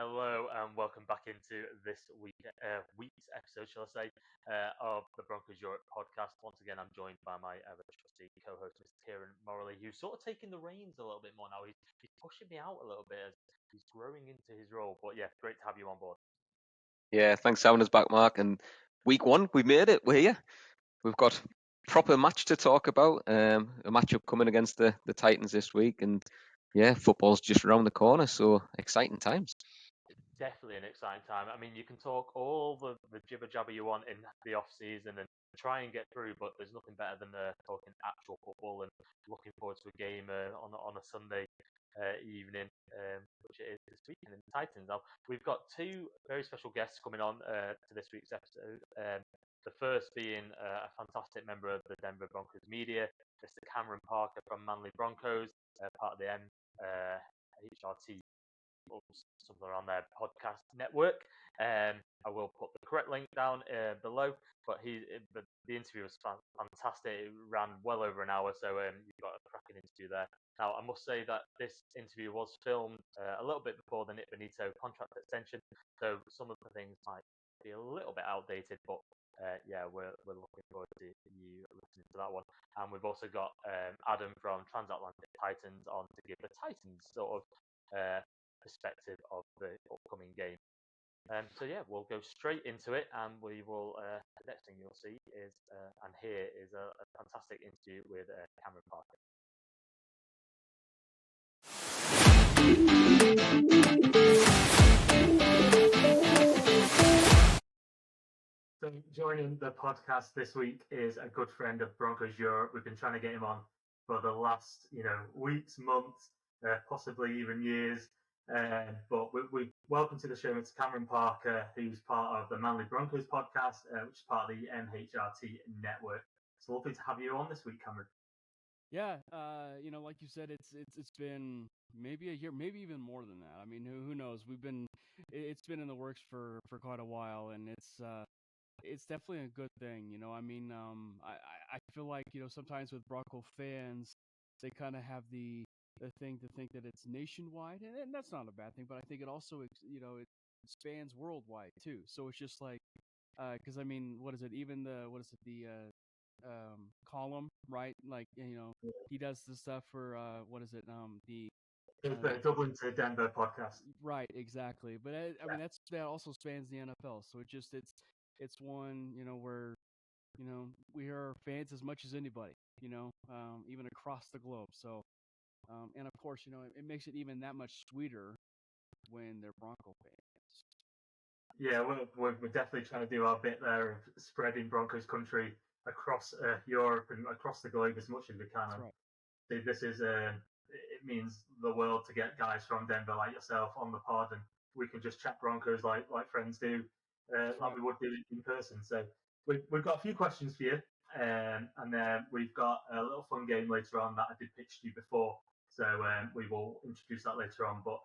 Hello and welcome back into this week's episode, shall I say, of the Broncos Europe Podcast. Once again, I'm joined by my trusty co-host, Mr. Kieran Moralee, who's sort of taking the reins a little bit more now. He's pushing me out a little bit as he's growing into his role. But yeah, great to have you on board. Yeah, thanks for having us back, Mark. And week one, we've made it. We're here. We've got proper match to talk about. A matchup coming against the Titans this week, and yeah, football's just around the corner. So exciting times. Definitely an exciting time. I mean, you can talk all the jibber jabber you want in the off season and try and get through, but there's nothing better than talking actual football and looking forward to a game on a Sunday evening, which it is this weekend in the Titans. Now we've got two very special guests coming on to this week's episode. The first being a fantastic member of the Denver Broncos media, Mr. Cameron Parker from Manly Broncos, part of the MHRT somewhere on their podcast network. I will put the correct link down below. But the interview was fantastic. It ran well over an hour, so you've got a cracking interview there. Now, I must say that this interview was filmed a little bit before the Nick Benito contract extension, so some of the things might be a little bit outdated, but yeah, we're looking forward to you listening to that one. And we've also got Adam from Transatlantic Titans on to give the Titans sort of perspective of the upcoming game. So yeah, we'll go straight into it, and we will. The next thing you'll see is and hear is a fantastic interview with Cameron Parker. So joining the podcast this week is a good friend of Broncos Europe. We've been trying to get him on for the last weeks, months, possibly even years. But we welcome to the show. It's Cameron Parker, who's part of the Manly Broncos podcast, which is part of the MHRT network. It's lovely to have you on this week, Cameron. Yeah, like you said, it's been maybe a year, maybe even more than that. I mean, who knows? It's been in the works for quite a while, and it's definitely a good thing. I mean, I feel like sometimes with Bronco fans, they kind of have the thing to think that it's nationwide, and that's not a bad thing. But I think it also it spans worldwide too. So it's just like, because I mean, what is it? Even the column, right? Like he does the stuff for what is it? The Dublin to Denver podcast. Right, exactly. But I mean that also spans the NFL. So it's one where we are fans as much as anybody. Even across the globe. So and of course it makes it even that much sweeter when they're Bronco fans. Yeah, we're definitely trying to do our bit there of spreading Broncos country across Europe and across the globe as much as we can. That's right. This is it means the world to get guys from Denver like yourself on the pod, and we can just chat Broncos like friends do, like we would do in person. So we've got a few questions for you, and then we've got a little fun game later on that I did pitch to you before. So we will introduce that later on, but.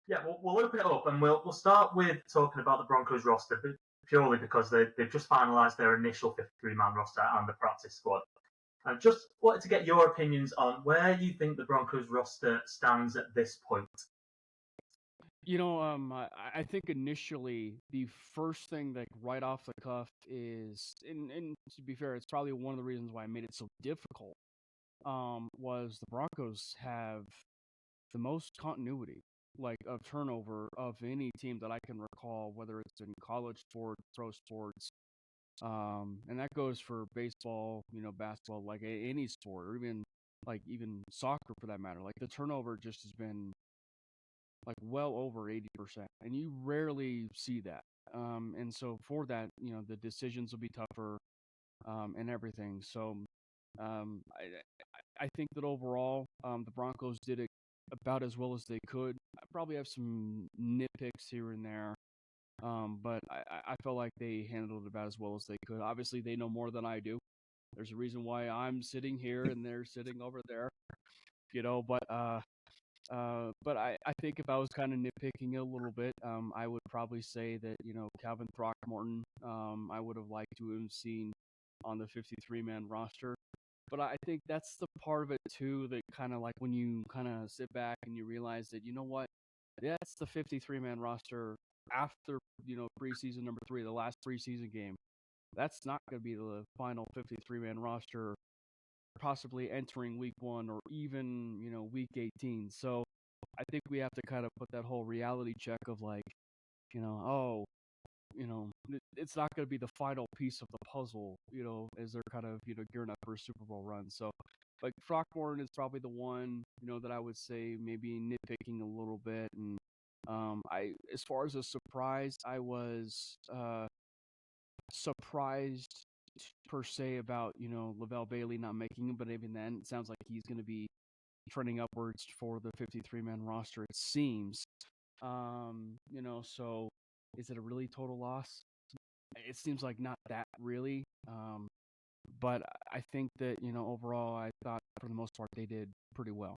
Yeah, we'll open it up, and we'll start with talking about the Broncos roster, purely because they've just finalised their initial 53-man roster and the practice squad. And just wanted to get your opinions on where you think the Broncos roster stands at this point. I think initially the first thing that right off the cuff is, and to be fair, it's probably one of the reasons why I made it so difficult, was the Broncos have the most continuity, like of turnover of any team that I can recall, whether it's in college sport, pro sports, and that goes for baseball, basketball, like any sport, or even soccer for that matter. Like the turnover just has been like well over 80%, and you rarely see that. And so for that, the decisions will be tougher, and everything. So, I think that overall, the Broncos did it about as well as they could. I probably have some nitpicks here and there, but I felt like they handled it about as well as they could. Obviously, they know more than I do. There's a reason why I'm sitting here and they're sitting over there, but I think if I was kind of nitpicking a little bit, I would probably say that, Calvin Throckmorton, I would have liked to have seen on the 53-man roster. But I think that's the part of it too that kind of like when you kind of sit back and you realize that, you know what, that's the 53-man roster after preseason number 3, the last preseason game. That's not going to be the final 53-man roster, possibly entering week 1 or even week 18. So I think we have to kind of put that whole reality check of like, it's not going to be the final piece of the puzzle, as they're kind of, gearing up for a Super Bowl run. So, like, Throckmorton is probably the one, that I would say maybe nitpicking a little bit. And as far as a surprise, I was surprised per se about, Lavelle Bailey not making it, but even then, it sounds like he's going to be trending upwards for the 53-man roster, it seems. So is it a really total loss? It seems like not that really. But I think that, overall, I thought for the most part they did pretty well.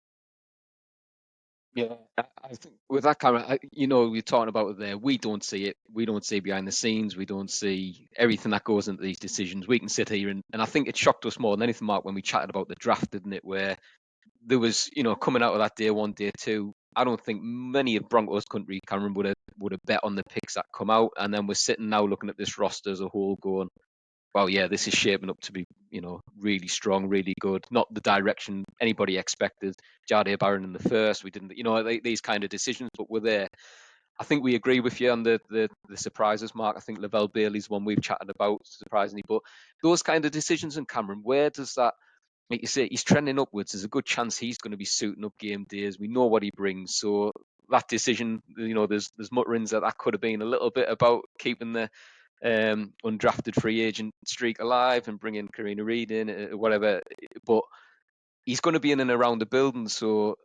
Yeah, I think with that camera, you're talking about it there. We don't see it. We don't see behind the scenes. We don't see everything that goes into these decisions. We can sit here and I think it shocked us more than anything, Mark, when we chatted about the draft, didn't it? Where there was, coming out of that day 1, day 2, I don't think many of Broncos country, Cameron, would have bet on the picks that come out, and then we're sitting now looking at this roster as a whole, going, well, yeah, this is shaping up to be, really strong, really good. Not the direction anybody expected. Jardine Barron in the first, we didn't, these kind of decisions, but we're there. I think we agree with you on the surprises, Mark. I think Lavelle Bailey's one we've chatted about, surprisingly. But those kind of decisions in Cameron, where does that, like you say, he's trending upwards. There's a good chance he's going to be suiting up game days. We know what he brings. So that decision, there's mutterings that could have been a little bit about keeping the undrafted free agent streak alive and bringing Karina Reid in, whatever. But he's going to be in and around the building. So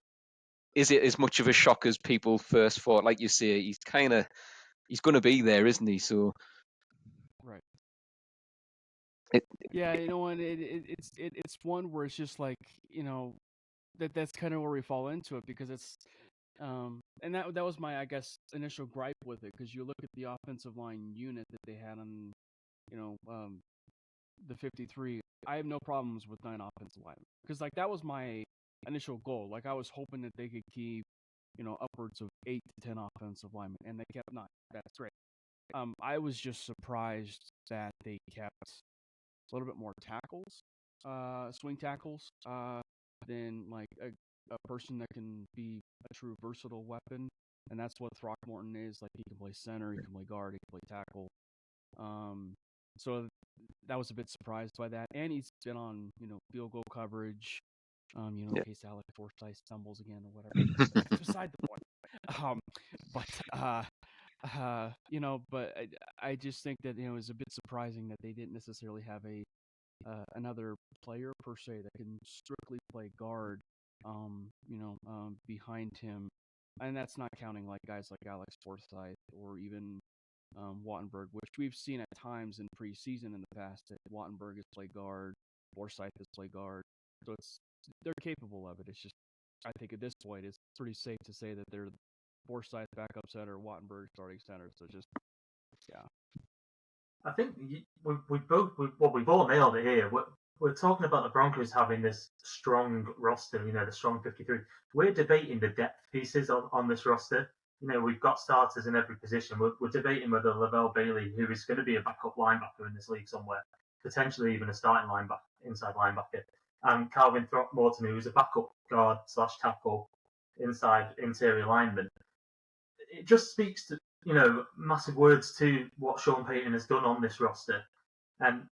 is it as much of a shock as people first thought? Like you say, he's going to be there, isn't he? So right. It, yeah, and it's one where it's just like, that's kind of where we fall into it, because it's and that was my, I guess, initial gripe with it, because you look at the offensive line unit that they had on the 53. I have no problems with 9 offensive linemen, because like that was my initial goal. Like I was hoping that they could keep upwards of 8 to 10 offensive linemen, and they kept 9. That's great. I was just surprised that they kept a little bit more tackles, swing tackles, than like a person that can be a true versatile weapon, and that's what Throckmorton is. Like he can play center, he can play guard, he can play tackle. So that was a bit surprised by that, and he's been on field goal coverage. In case Alex Forsythe stumbles again or whatever. That's beside the point. But I just think that it was a bit surprising that they didn't necessarily have another player per se that can strictly play guard, behind him, and that's not counting like guys like Alex Forsythe or even Wattenberg, which we've seen at times in preseason in the past that Wattenberg has played guard, Forsythe has played guard, so they're capable of it. It's just, I think at this point it's pretty safe to say that they're Forsythe backup center, Wattenberg starting center. So just, yeah. I think we've all nailed it here. We're talking about the Broncos having this strong roster, the strong 53. We're debating the depth pieces on this roster. We've got starters in every position. We're debating whether Lavelle Bailey, who is going to be a backup linebacker in this league somewhere, potentially even a starting inside linebacker, and Calvin Throckmorton, who is a backup guard / tackle inside interior lineman. It just speaks to, massive words to what Sean Payton has done on this roster. And,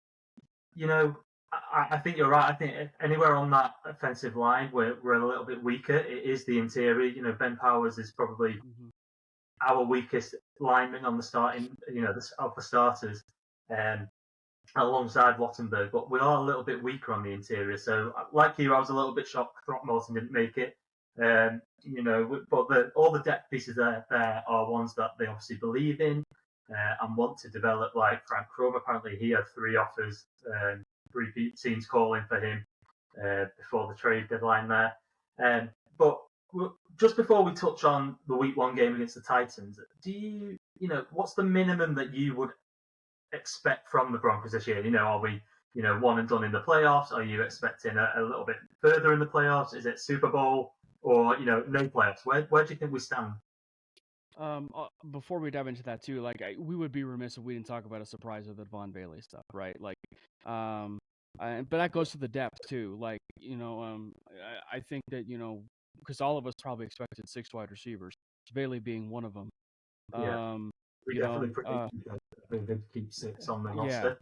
I think you're right. I think anywhere on that offensive line where we're a little bit weaker, it is the interior. Ben Powers is probably our weakest lineman on the starting, of the starters, alongside Wattenberg. But we are a little bit weaker on the interior. So, like you, I was a little bit shocked Throckmorton didn't make it. But all the depth pieces there are ones that they obviously believe in and want to develop. Like Frank Crum, apparently he had 3 offers, 3 teams calling for him before the trade deadline there. But just before we touch on the Week 1 game against the Titans, do what's the minimum that you would expect from the Broncos this year? Are we one and done in the playoffs? Are you expecting a little bit further in the playoffs? Is it Super Bowl? Or no playoffs? Where do you think we stand? Before we dive into that too, like we would be remiss if we didn't talk about a surprise of the Devon Bailey stuff, right? Like, but that goes to the depth too. Like, I think that because all of us probably expected 6 wide receivers, Bailey being one of them. Yeah. We definitely predicted that they'd keep 6 on the roster.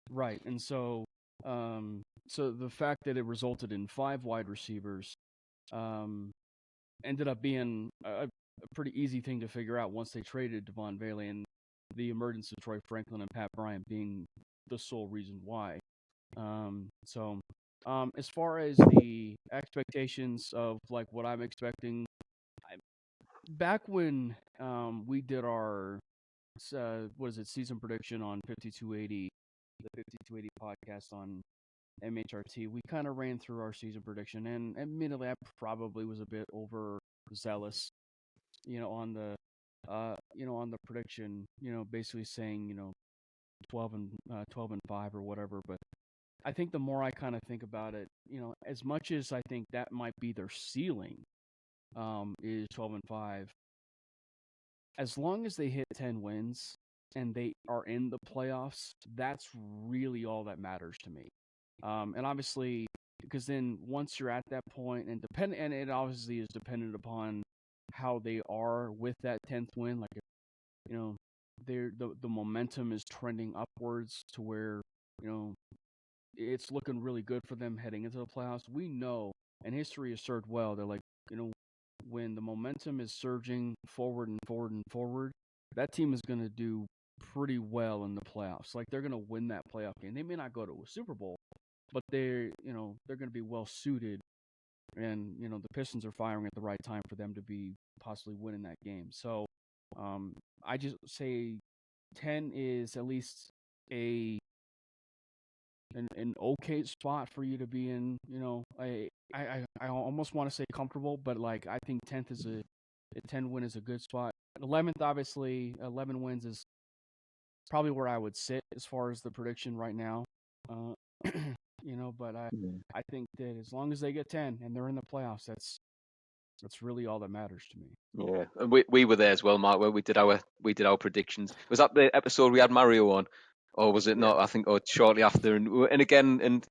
Right, and so the fact that it resulted in 5 wide receivers, ended up being a pretty easy thing to figure out once they traded Devon Bailey, and the emergence of Troy Franklin and Pat Bryant being the sole reason why. As far as the expectations of like what I'm expecting, back when we did our season prediction on 5280, the 5280 podcast on MHRT, we kind of ran through our season prediction, and admittedly, I probably was a bit overzealous, on the prediction, basically saying, 12 and 5 or whatever. But I think the more I kind of think about it, as much as I think that might be their ceiling, is 12 and 5. As long as they hit 10 wins and they are in the playoffs, that's really all that matters to me. And obviously, because then once you're at that point, and it obviously is dependent upon how they are with that 10th win. Like, if, the momentum is trending upwards to where, it's looking really good for them heading into the playoffs. We know, and history has served well, that like, when the momentum is surging forward and forward and forward, that team is going to do pretty well in the playoffs. Like, they're going to win that playoff game. They may not go to a Super Bowl, but they're going to be well suited, and the Pistons are firing at the right time for them to be possibly winning that game. So I just say 10 is at least an okay spot for you to be in. I almost want to say comfortable, but like I think 10th is a 10 win is a good spot. 11th, obviously, 11 wins is probably where I would sit as far as the prediction right now. But I think that as long as they get 10 and they're in the playoffs, that's really all that matters to me. Yeah, and we were there as well, Mark, where we did our predictions. Was that the episode we had Mario on, or was it not? I think shortly after. And again,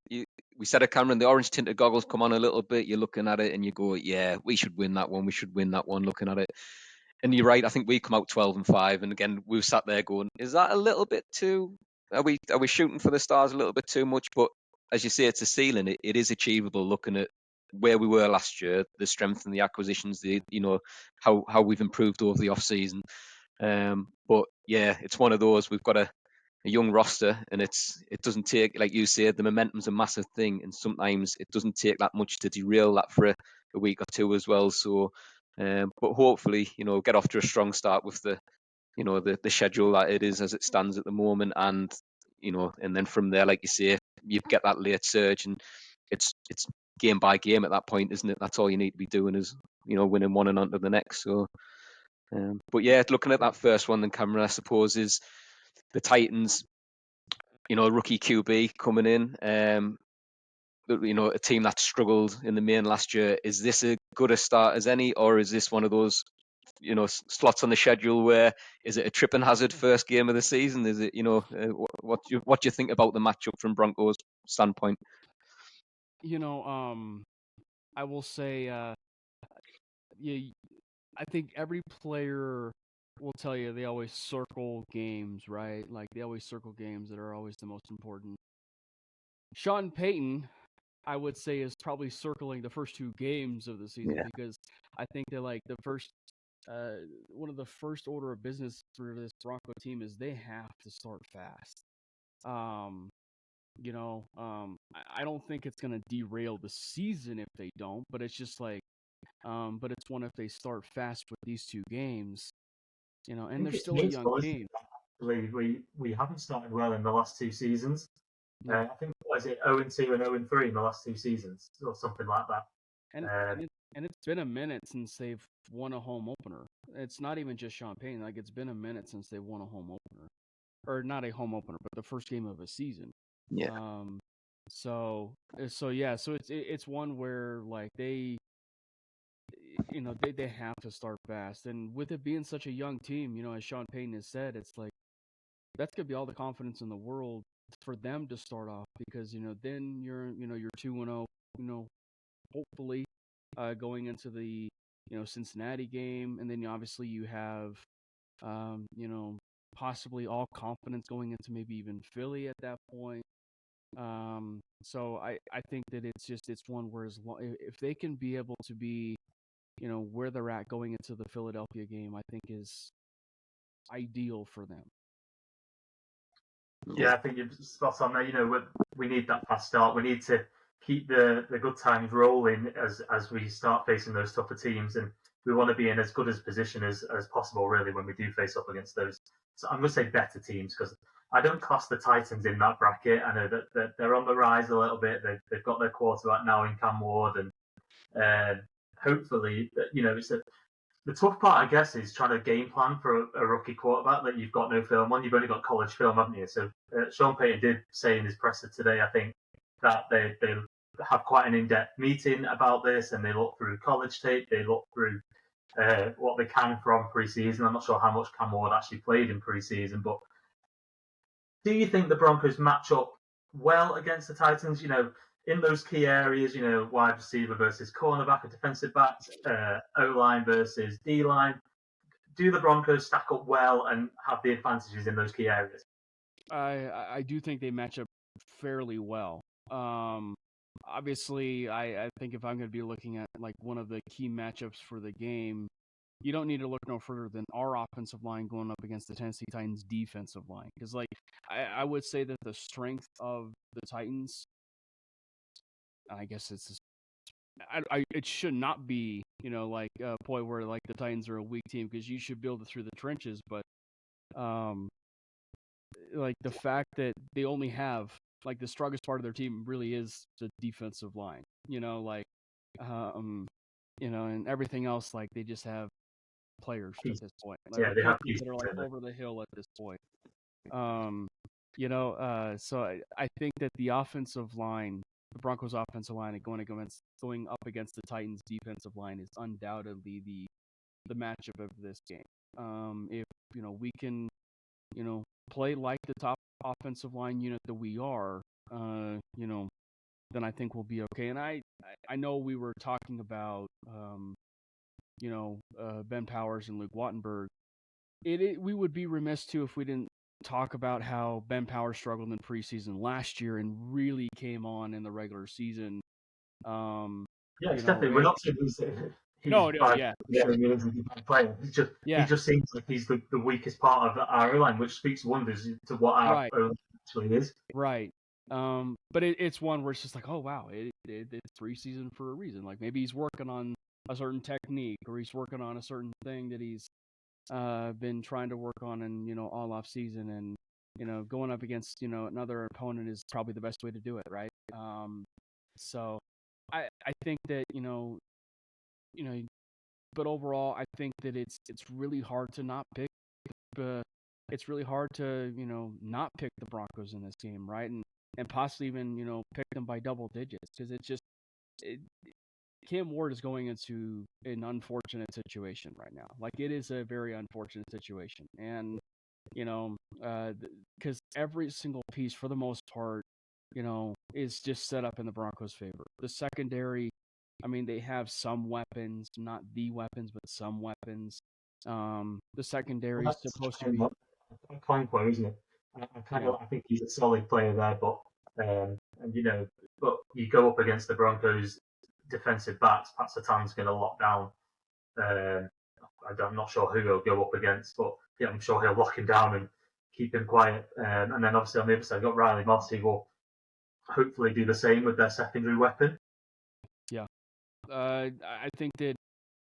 we said to Cameron, the orange tinted goggles come on a little bit. You're looking at it and you go, yeah, we should win that one. We should win that one. Looking at it, and you're right. I think we come out 12 and 5, and again we sat there going, is that a little bit too? Are we shooting for the stars a little bit too much? But as you say, it's a ceiling. It is achievable. Looking at where we were last year, the strength and the acquisitions, how we've improved over the off season. But yeah, it's one of those. We've got a young roster, and it doesn't take, like you said, the momentum's a massive thing, and sometimes it doesn't take that much to derail that for a week or two as well. So, but hopefully, get off to a strong start with the schedule that it is as it stands at the moment, and and then from there, like you say, you get that late surge, and it's game by game at that point, isn't it? That's all you need to be doing is winning one and on to the next. So, but yeah, looking at that first one, then Cameron, I suppose, is the Titans. Rookie QB coming in. A team that struggled in the main last year. Is this a good a start as any, or is this one of those slots on the schedule where is it a tripping hazard first game of the season? Is it what do you think about the matchup from Broncos standpoint? I will say, I think every player will tell you they always circle games, right? Like they always circle games that are always the most important. Sean Payton, I would say, is probably circling the first 2 games of the season, because I think that like the first, one of the first order of business for this Bronco team is they have to start fast. I don't think it's going to derail the season if they don't, but it's just like, but it's one if they start fast with these 2 games, and they're still a young team. We haven't started well in the last 2 seasons. I think, was it 0-2 and 0-3 in the last 2 seasons, or something like that. And it's been a minute since they've won a home opener. It's not even just Sean Payton. Like, it's been a minute since they won a home opener, or not a home opener, but the first game of a season. Yeah. So it's one where like they have to start fast. And with it being such a young team, as Sean Payton has said, it's like that's gonna be all the confidence in the world for them to start off because then you're 2-0, hopefully going into the Cincinnati game, and then obviously you have possibly all confidence going into maybe even Philly at that point. So I think that it's one where if they can be able to be where they're at going into the Philadelphia game, I think is ideal for them. Yeah, I think you're spot on there. We need that fast start. We need to keep the good times rolling as we start facing those tougher teams, and we want to be in as good a position as possible, really, when we do face up against those. So I'm going to say better teams because I don't class the Titans in that bracket. I know that they're on the rise a little bit. They've got their quarterback now in Cam Ward, and hopefully, the tough part, I guess, is trying to game plan for a rookie quarterback that you've got no film on. You've only got college film, haven't you? So Sean Payton did say in his presser today, I think, that they have quite an in-depth meeting about this, and they look through college tape, they look through what they can from preseason. I'm not sure how much Cam Ward actually played in preseason, but do you think the Broncos match up well against the Titans? In those key areas, wide receiver versus cornerback or defensive backs, O-line versus D-line. Do the Broncos stack up well and have the advantages in those key areas? I do think they match up fairly well. Obviously, I think if I'm going to be looking at like one of the key matchups for the game, you don't need to look no further than our offensive line going up against the Tennessee Titans defensive line. Because I would say that the strength of the Titans, I guess it should not be, a point where like the Titans are a weak team because you should build it through the trenches. But like the fact that they only have like the strongest part of their team really is the defensive line, and everything else, like they just have players at this point. Like, Yeah, they have pieces that are like over the hill at this point. So I think that the offensive line, the Broncos offensive line, going up against the Titans defensive line is undoubtedly the matchup of this game. If we can play like the top offensive line unit that we are, then I think we'll be okay. And I know we were talking about Ben Powers and Luke Wattenberg. We would be remiss too if we didn't talk about how Ben Powers struggled in preseason last year and really came on in the regular season. Yeah, it's definitely. We're not saying he's no, yeah, sure. He's a bad player. He just seems like he's the weakest part of our O-line, which speaks wonders to what our O-line actually is. Right. But it's one where it's just like, oh wow, it's preseason for a reason. Like maybe he's working on a certain technique, or he's working on a certain thing that he's been trying to work on in all off season, and going up against another opponent is probably the best way to do it, right? So I think that but overall I think that it's really hard to not pick. It's really hard to not pick the Broncos in this game, right? And possibly even pick them by double digits, because Cam Ward is going into an unfortunate situation right now. Like it is a very unfortunate situation, and because every single piece for the most part is just set up in the Broncos' favor. The secondary, I mean, they have some weapons, not the weapons, but some weapons. The secondary is supposed to be a coin player, isn't it? I think he's a solid player there, but but you go up against the Broncos defensive backs, Pat Surtain's going to lock down. I'm not sure who he'll go up against, but yeah, I'm sure he'll lock him down and keep him quiet. And then obviously on the other side, you've got Riley Moss, who will hopefully do the same with their secondary weapon. Yeah. I think that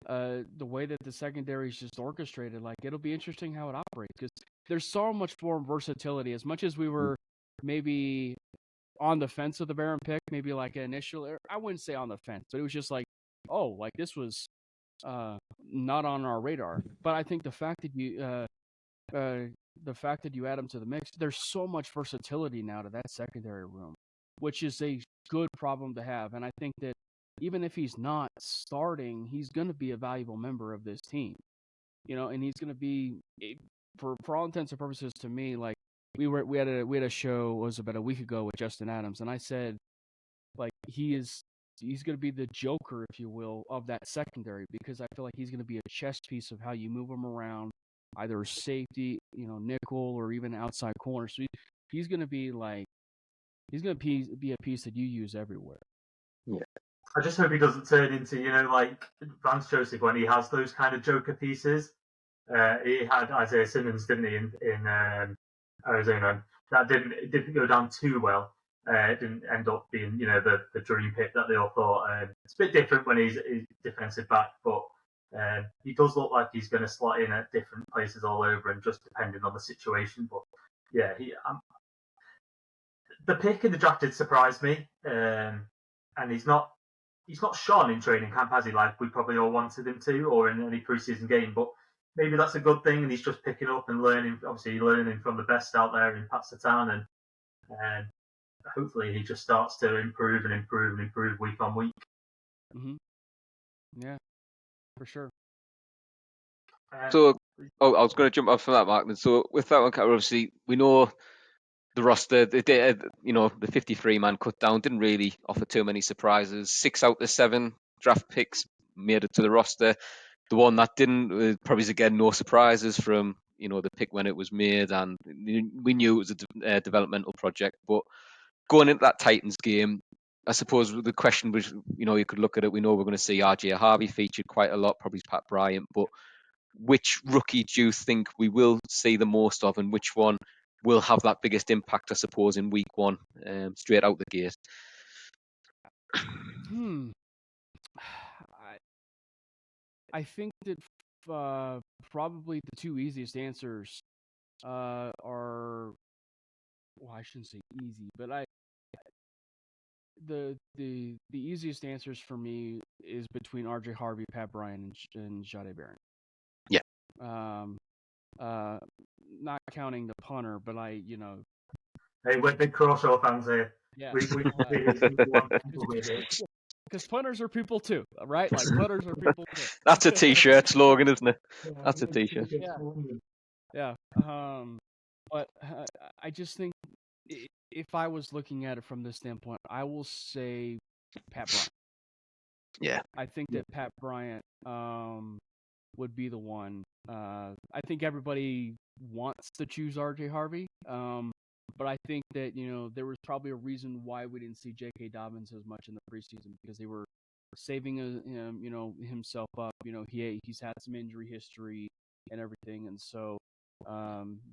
the way that the secondary is just orchestrated, like it'll be interesting how it operates, because there's so much more versatility. As much as we were maybe on the fence of the Barron pick, maybe like initial, I wouldn't say on the fence, but it was just like, oh, like this was not on our radar. But I think the fact that you add them to the mix, there's so much versatility now to that secondary room, which is a good problem to have. And I think that even if he's not starting, he's going to be a valuable member of this team. And he's going to be, for all intents and purposes, to me, like we had a show, it was about a week ago, with Justin Adams, and I said, like, he's going to be the Joker, if you will, of that secondary, because I feel like he's going to be a chess piece of how you move him around, either safety, nickel, or even outside corner. So he's going to be like, he's going to be a piece that you use everywhere. Yeah. I just hope he doesn't turn into, like Vance Joseph when he has those kind of Joker pieces. He had Isaiah Simmons, didn't he, in Arizona? That didn't go down too well. It didn't end up being, the dream pick that they all thought. It's a bit different when he's defensive back, but he does look like he's going to slot in at different places all over, and just depending on the situation. But yeah, the pick in the draft did surprise me, and he's not shone in training camp, has he? Like we probably all wanted him to, or in any preseason game. But maybe that's a good thing, and he's just picking up and learning. Obviously, learning from the best out there in Pat Surtain, and hopefully he just starts to improve week on week. Mm-hmm. Yeah, for sure. So, I was going to jump off from that, Mark. So, with that one, obviously, we know the roster, the 53-man cut down didn't really offer too many surprises. 6 out of the 7 draft picks made it to the roster. The one that didn't, probably again, no surprises from, the pick when it was made, and we knew it was a developmental project. But going into that Titans game, I suppose the question was, you could look at it, we know we're going to see RJ Harvey featured quite a lot, probably Pat Bryant, but which rookie do you think we will see the most of, and which one will have that biggest impact, I suppose, in week 1, straight out the gate? I think that probably the two easiest answers are, well, I shouldn't say easy, but the easiest answers for me is between RJ Harvey, Pat Bryant, and Jahdae Barron. Yeah. Not counting the punter, but Hey, we're big Crawshaw fans here. Yeah. Because punters are people too, right? Like punters are people too. That's a t-shirt slogan, isn't it? That's a t-shirt. Yeah. But I just think if I was looking at it from this standpoint, I will say Pat Bryant. Yeah. I think that Pat Bryant would be the one. I think everybody wants to choose RJ Harvey. But I think that, there was probably a reason why we didn't see J.K. Dobbins as much in the preseason, because they were saving him, himself up. He's had some injury history and everything, and so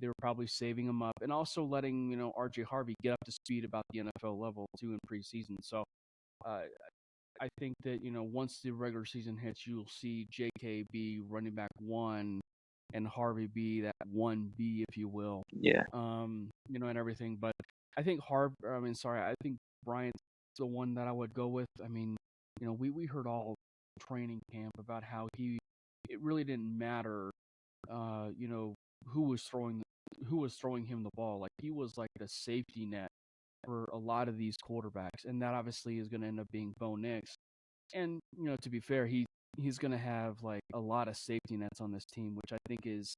they were probably saving him up, and also letting RJ Harvey get up to speed about the NFL level too in preseason. So I think that once the regular season hits, you'll see J.K. be running back 1. And Harvey be that 1B, if you will. Yeah. And everything. But I think I think Bryant's the one that I would go with. I mean, we heard all training camp about how it really didn't matter, who was throwing him the ball. Like, he was like the safety net for a lot of these quarterbacks, and that obviously is going to end up being Bo Nix. And to be fair, he's going to have like a lot of safety nets on this team, which I think is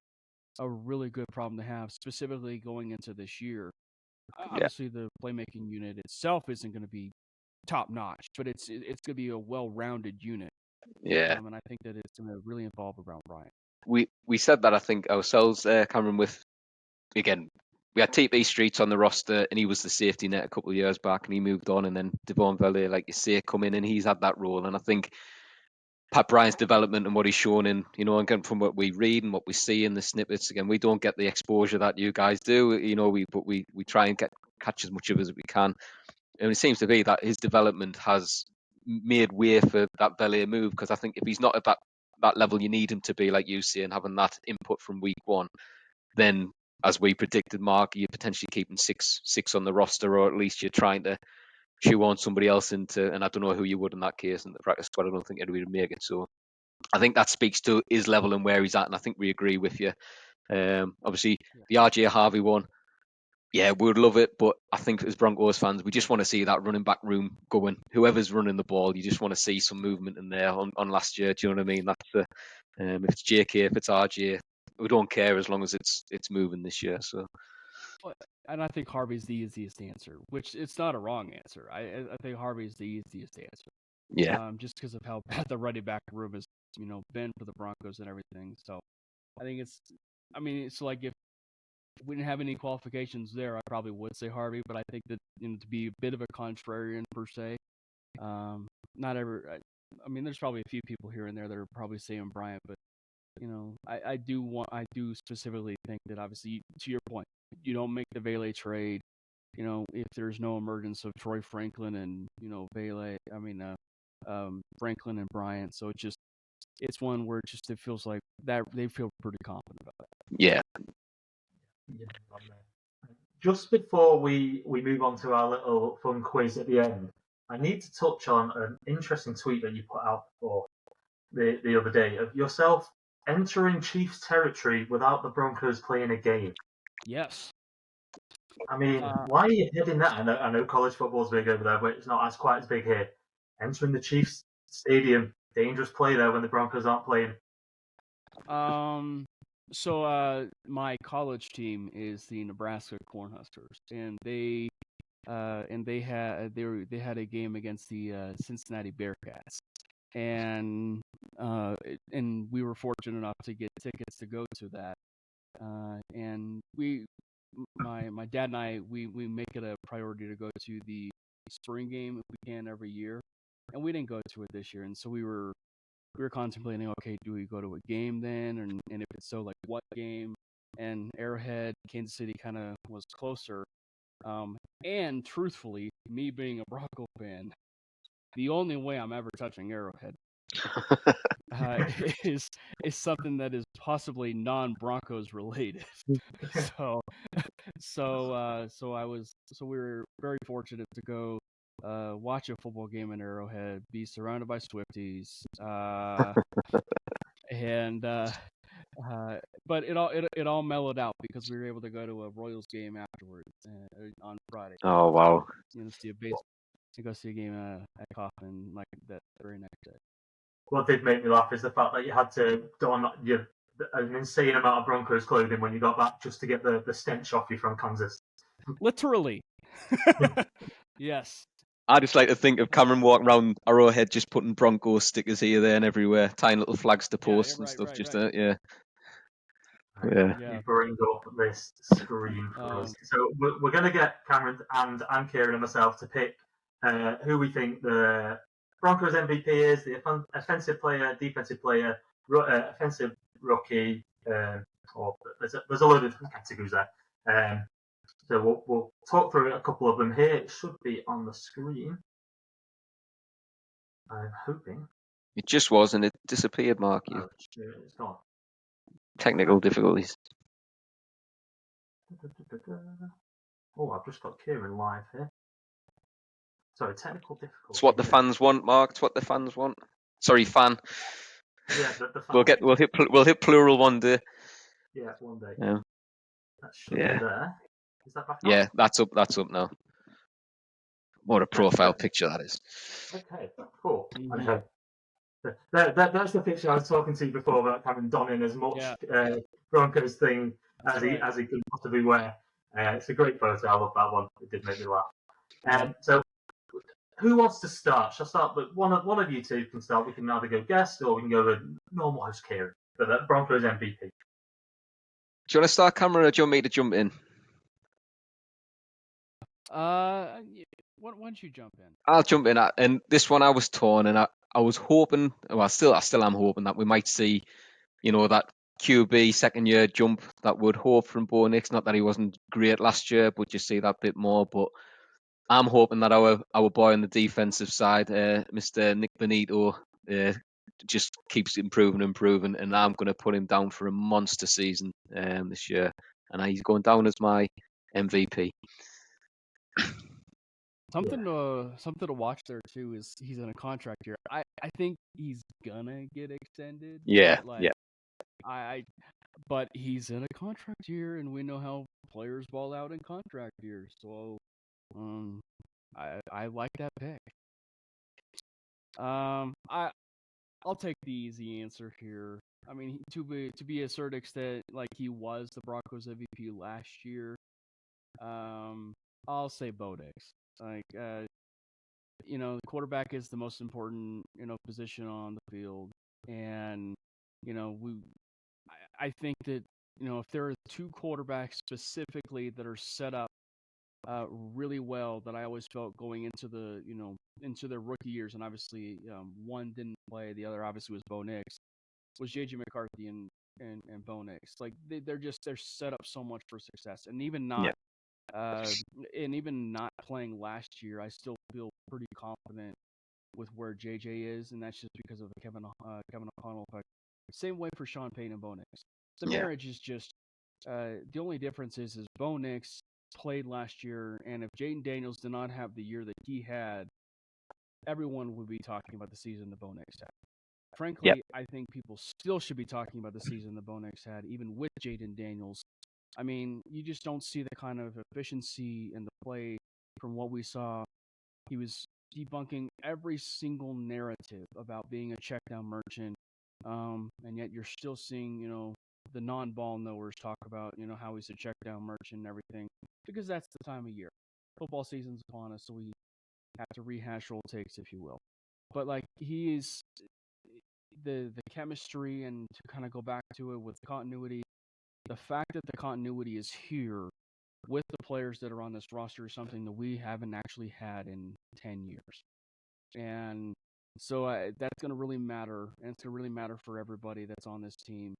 a really good problem to have, specifically going into this year. Obviously, the playmaking unit itself isn't going to be top notch, but it's going to be a well-rounded unit. Yeah. And I think that it's going to really involve around Bryant. We said that, I think, ourselves, Cameron, with, again, we had TP Streets on the roster, and he was the safety net a couple of years back, and he moved on, and then Devon Valley, like you say, come in, and he's had that role. And I think Pat Bryant's development and what he's shown in, again, from what we read and what we see in the snippets, again, we don't get the exposure that you guys do, but we try and catch as much of it as we can. And it seems to be that his development has made way for that Valley move, because I think if he's not at that level you need him to be, like you say, and having that input from week 1, then, as we predicted, Mark, you're potentially keeping six on the roster, or at least you're trying to shoe on somebody else into, and I don't know who you would in that case in the practice squad. I don't think anybody would make it. So I think that speaks to his level and where he's at, and I think we agree with you. Obviously, the RJ Harvey one, Yeah, we would love it, but I think as Broncos fans, we just want to see that running back room going. Whoever's running the ball, you just want to see some movement in there on last year. Do you know what I mean? That's the if it's JK, if it's RJ, we don't care as long as it's moving this year. So, and I think Harvey's the easiest answer, which it's not a wrong answer. I think Harvey's the easiest answer. yeah, Just because of how bad the running back room has, been for the Broncos and everything. So I think it's like if we didn't have any qualifications there, I probably would say Harvey, but I think that to be a bit of a contrarian per se, not ever. There's probably a few people here and there that are probably saying Bryant, but I do specifically think that obviously, to your point, you don't make the Vele trade, if there's no emergence of Troy Franklin and Vele. Franklin and Bryant. So it's one where it feels like that they feel pretty confident about it. yeah. Just before we move on to our little fun quiz at the end, I need to touch on an interesting tweet that you put out for the other day of yourself entering Chiefs territory without the Broncos playing a game. Yes. I mean, why are you hitting that? I know college football's big over there, but it's not quite as big here. Entering the Chiefs stadium, dangerous play there when the Broncos aren't playing. So my college team is the Nebraska Cornhuskers, and they had a game against the Cincinnati Bearcats, and we were fortunate enough to get tickets to go to that, and my dad and I we make it a priority to go to the spring game if we can every year, and we didn't go to it this year, and so we were contemplating, okay, do we go to a game then? And if it's so, like what game? And Arrowhead, Kansas City kind of was closer. And truthfully, me being a Bronco fan, the only way I'm ever touching Arrowhead is something that is possibly non-Broncos related. So we were very fortunate to go watch a football game in Arrowhead, be surrounded by Swifties, but it all mellowed out because we were able to go to a Royals game afterwards on Friday. Oh wow! Go see a game at Coffin like that very next day. What did make me laugh is the fact that you had to don an insane amount of Broncos clothing when you got back just to get the stench off you from Kansas. Literally. Yes. I just like to think of Cameron walking around Arrowhead just putting Broncos stickers here, there, and everywhere, tying little flags to posts and stuff. Yeah. You bring up this screen for us. So we're going to get Cameron and Kieran and myself to pick who we think the Broncos MVP is, the offensive player, defensive player, offensive rookie, or there's a load of categories there. So we'll talk through a couple of them here. It should be on the screen. I'm hoping. It just was, and it disappeared, Mark. It's gone. Technical difficulties. Oh, I've just got Kieran live here. Sorry, technical difficulties. It's what the fans want, Mark. It's what the fans want. Sorry, fan. Yeah, the fans. We'll hit plural one day. Yeah, one day. Yeah. That should be there. Is that back on? Yeah, that's up now. What a profile picture that is. Okay, cool. Mm-hmm. That's the picture I was talking to you before about having donning as much Broncos thing as he could possibly wear. It's a great photo. I love that one. It did make me laugh. So, who wants to start? Shall I start? But one of you two can start. We can either go guest or we can go with normal host Kieran. But that Broncos MVP. Do you want to start, Cameron, or do you want me to jump in? Why don't you jump in? I'll jump in. And this one I was torn, and I was hoping, well, I still am hoping that we might see, that QB second year jump that would hope from Bo Nix. Not that he wasn't great last year, but just see that bit more. But I'm hoping that our boy on the defensive side, Mr. Nick Benito, just keeps improving, and I'm going to put him down for a monster season this year, and he's going down as my MVP. Something to watch there too is he's in a contract year. I think he's gonna get extended. Yeah, yeah. but he's in a contract year, and we know how players ball out in contract years. So, I like that pick. I'll take the easy answer here. I mean, to be a certain extent, like he was the Broncos MVP last year. I'll say Bo Nix. Like, the quarterback is the most important, position on the field, and I think that if there are two quarterbacks specifically that are set up really well, that I always felt going into into their rookie years, and obviously one didn't play, the other obviously was Bo Nix, was JJ McCarthy and Bo Nix. Like they're set up so much for success, and even not. And even not playing last year, I still feel pretty confident with where JJ is, and that's just because of the Kevin O'Connell effect. Same way for Sean Payton and Bo Nix. The marriage is just the only difference is Bo Nix played last year, and if Jaden Daniels did not have the year that he had, everyone would be talking about the season that Bo Nix had. Frankly, I think people still should be talking about the season that Bo Nix had, even with Jaden Daniels. I mean, you just don't see the kind of efficiency in the play from what we saw. He was debunking every single narrative about being a check down merchant, and yet you're still seeing, the non-ball knowers talk about, how he's a check down merchant and everything, because that's the time of year. Football season's upon us, so we have to rehash old takes, if you will. But like he is the chemistry, and to kind of go back to it with continuity. The fact that the continuity is here with the players that are on this roster is something that we haven't actually had in 10 years. And so that's going to really matter, and it's going to really matter for everybody that's on this team.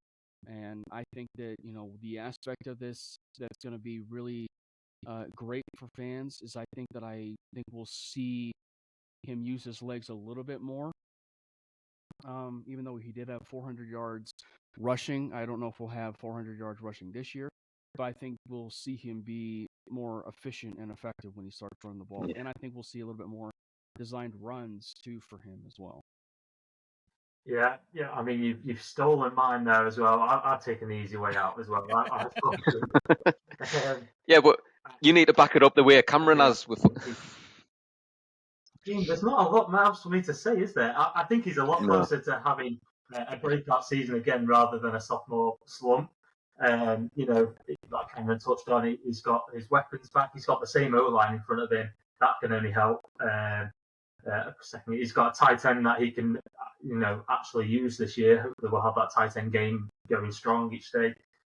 And I think that, the aspect of this that's going to be really great for fans is I think we'll see him use his legs a little bit more. Even though he did have 400 yards rushing, I don't know if we'll have 400 yards rushing this year, but I think we'll see him be more efficient and effective when he starts throwing the ball. And I think we'll see a little bit more designed runs too for him as well. Yeah. I mean, you've stolen mine there as well. I've taken the easy way out as well. Yeah, but you need to back it up the way Cameron has with. There's not a lot else for me to say, is there? I think he's a lot closer to having a breakout season again rather than a sophomore slump. Like Cameron touched on, he's got his weapons back. He's got the same O-line in front of him. That can only help. Secondly, he's got a tight end that he can, actually use this year. Hopefully, we'll have that tight end game going strong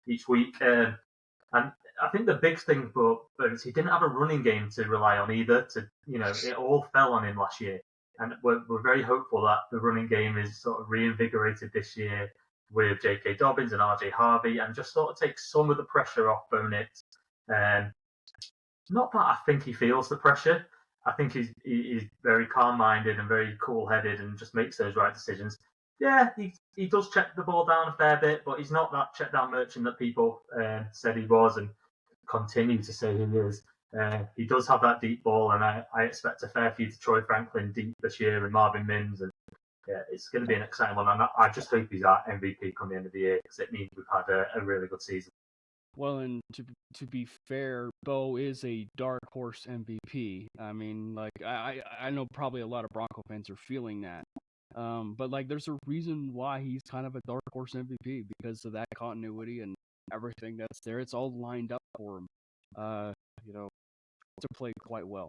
each week. And I think the big thing for Burns, he didn't have a running game to rely on either. It all fell on him last year, and we're very hopeful that the running game is sort of reinvigorated this year with J.K. Dobbins and R.J. Harvey, and just sort of takes some of the pressure off Bo Nix. Not that I think he feels the pressure. I think he's very calm-minded and very cool-headed, and just makes those right decisions. Yeah, he does check the ball down a fair bit, but he's not that check down merchant that people said he was and continue to say he is. He does have that deep ball, and I expect a fair few to Troy Franklin deep this year and Marvin Mims, and it's going to be an exciting one. And I just hope he's our MVP come the end of the year, because it means we've had a really good season. Well, and to be fair, Bo is a dark horse MVP. I mean, like I know probably a lot of Bronco fans are feeling that. But like, there's a reason why he's kind of a dark horse MVP, because of that continuity and everything that's there. It's all lined up for him, to play quite well.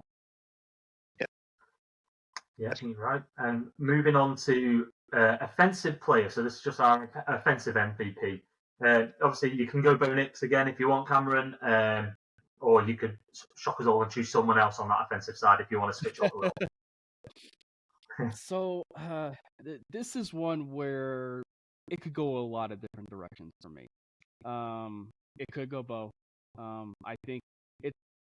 Yeah, I think you're right. And moving on to offensive player. So this is just our offensive MVP. Obviously, you can go Bo Nix again if you want, Cameron, or you could shock us all and choose someone else on that offensive side if you want to switch up a little. So this is one where it could go a lot of different directions for me. It could go Bo.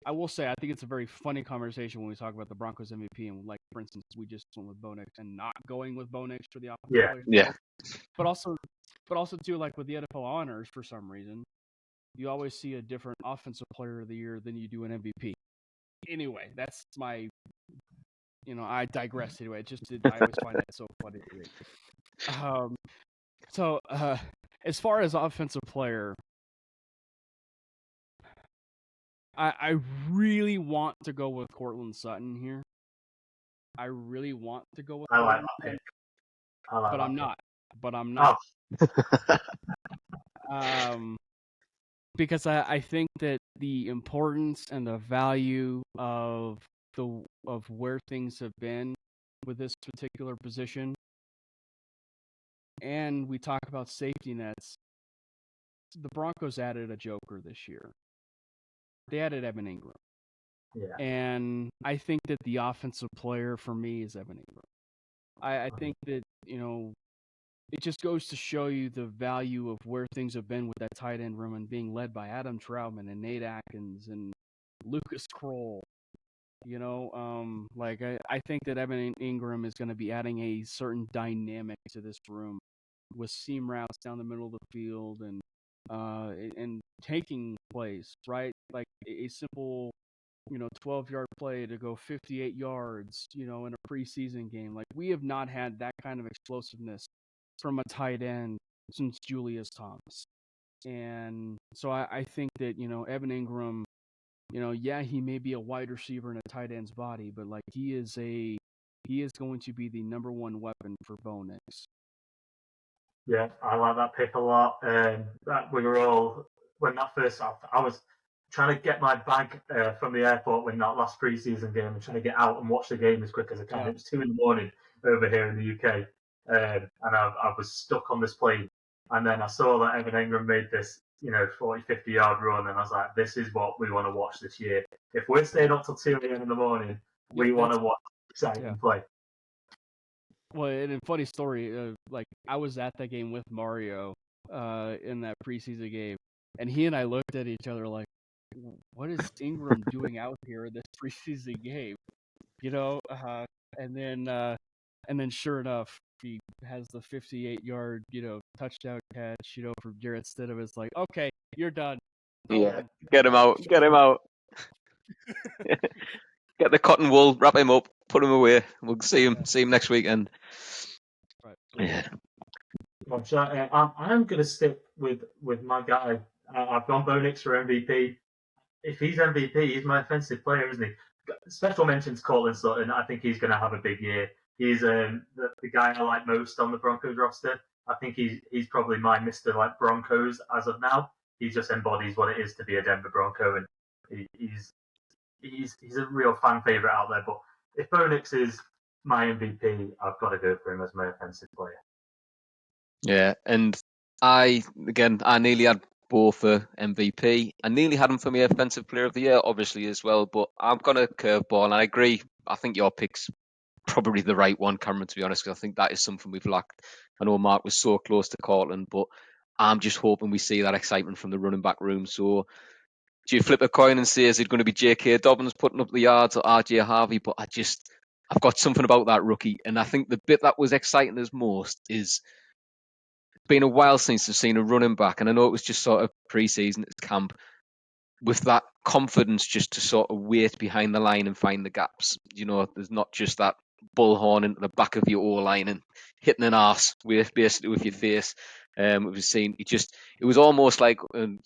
I will say, I think it's a very funny conversation when we talk about the Broncos MVP, and like, for instance, we just went with Bo Nix and not going with Bo Nix for the offensive player. Yeah. But also too, like with the NFL honors, for some reason, you always see a different offensive player of the year than you do an MVP. Anyway, that's my, I digress anyway. I always find that so funny to me. as far as offensive player, I really want to go with Cortland Sutton here. I really want to go with I like Cortland that Sutton, pick. I like but that I'm pick. not. But I'm not. Oh, Because I think that the importance and the value of where things have been with this particular position, and we talk about safety nets. The Broncos added a joker this year. They added Evan Ingram. yeah. And I think that the offensive player for me is Evan Ingram. I think that, it just goes to show you the value of where things have been with that tight end room and being led by Adam Troutman and Nate Atkins and Lucas Kroll. I think that Evan Ingram is going to be adding a certain dynamic to this room with seam routes down the middle of the field and taking plays, right? Like a simple 12-yard play to go 58 yards, in a preseason game. Like, we have not had that kind of explosiveness from a tight end since Julius Thomas. And so I think that, Evan Ingram, he may be a wide receiver in a tight end's body, but like he is going to be the number one weapon for Bo Nix. Yeah, I like that pick a lot. That we were all when that first I was trying to get my bag from the airport when that last preseason game and trying to get out and watch the game as quick as I can. Yeah. It was 2 a.m. over here in the UK, and I was stuck on this plane. And then I saw that Evan Ingram made this 40, 50-yard run, and I was like, this is what we want to watch this year. If we're staying up till 2 a.m. in the morning, we want to watch exciting play. Well, and a funny story, like I was at that game with Mario in that preseason game, and he and I looked at each other like, what is Ingram doing out here in this preseason game? And then sure enough, he has the 58-yard, touchdown catch, for Jarrett Stidham. It's like, okay, you're done. Yeah, get him out. Get him out. Get the cotton wool, wrap him up, put him away. We'll see him next weekend. Right. Yeah. I'm going to stick with my guy. I've gone Bo Nix for MVP. If he's MVP, he's my offensive player, isn't he? Special mentions Cortland Sutton. I think he's going to have a big year. He's the guy I like most on the Broncos roster. I think he's probably my Mr. like Broncos as of now. He just embodies what it is to be a Denver Bronco, and he's a real fan favorite out there. But if Bo Nix is my MVP, I've got to go for him as my offensive player. Yeah, and I nearly had Bo for MVP. I nearly had him for my offensive player of the year, obviously, as well. But I've got a curveball, and I agree. I think your pick's probably the right one, Cameron, to be honest, because I think that is something we've lacked. I know Mark was so close to Cortland, but I'm just hoping we see that excitement from the running back room. So do you flip a coin and say, is it going to be J.K. Dobbins putting up the yards or R.J. Harvey? But I've got something about that rookie. And I think the bit that was exciting us most is it's been a while since I've seen a running back. And I know it was just sort of pre-season at camp with that confidence just to sort of wait behind the line and find the gaps. There's not just that bullhorn into the back of your O-line and hitting an arse basically with your face. We've seen it was almost like,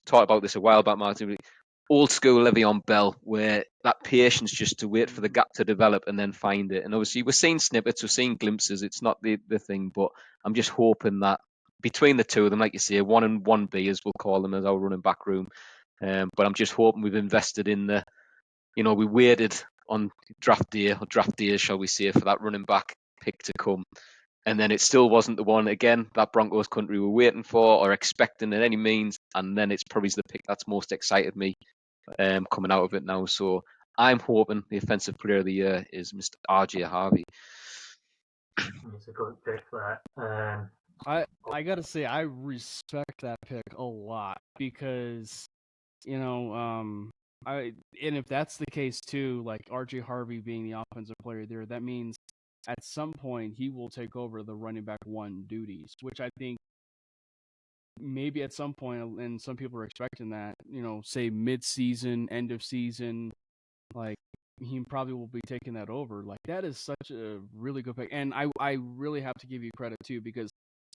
talked about this a while back, Martin, old school Le'Veon Bell, where that patience just to wait for the gap to develop and then find it. And obviously we're seeing snippets, we're seeing glimpses. It's not the thing, but I'm just hoping that between the two of them, like you say, 1 and 1B, as we'll call them, as our running back room. But I'm just hoping we've invested in we waited on draft day, or draft days, shall we say, for that running back pick to come. And then it still wasn't the one, again, that Broncos country were waiting for or expecting in any means. And then it's probably the pick that's most excited me coming out of it now. So I'm hoping the offensive player of the year is Mr. R.J. Harvey. It's a good pick there. I got to say, I respect that pick a lot because, and if that's the case too, like R.J. Harvey being the offensive player there, that means at some point he will take over the running back one duties, which I think maybe at some point, and some people are expecting that, say mid-season, end of season, like he probably will be taking that over. Like that is such a really good pick, and I really have to give you credit too, because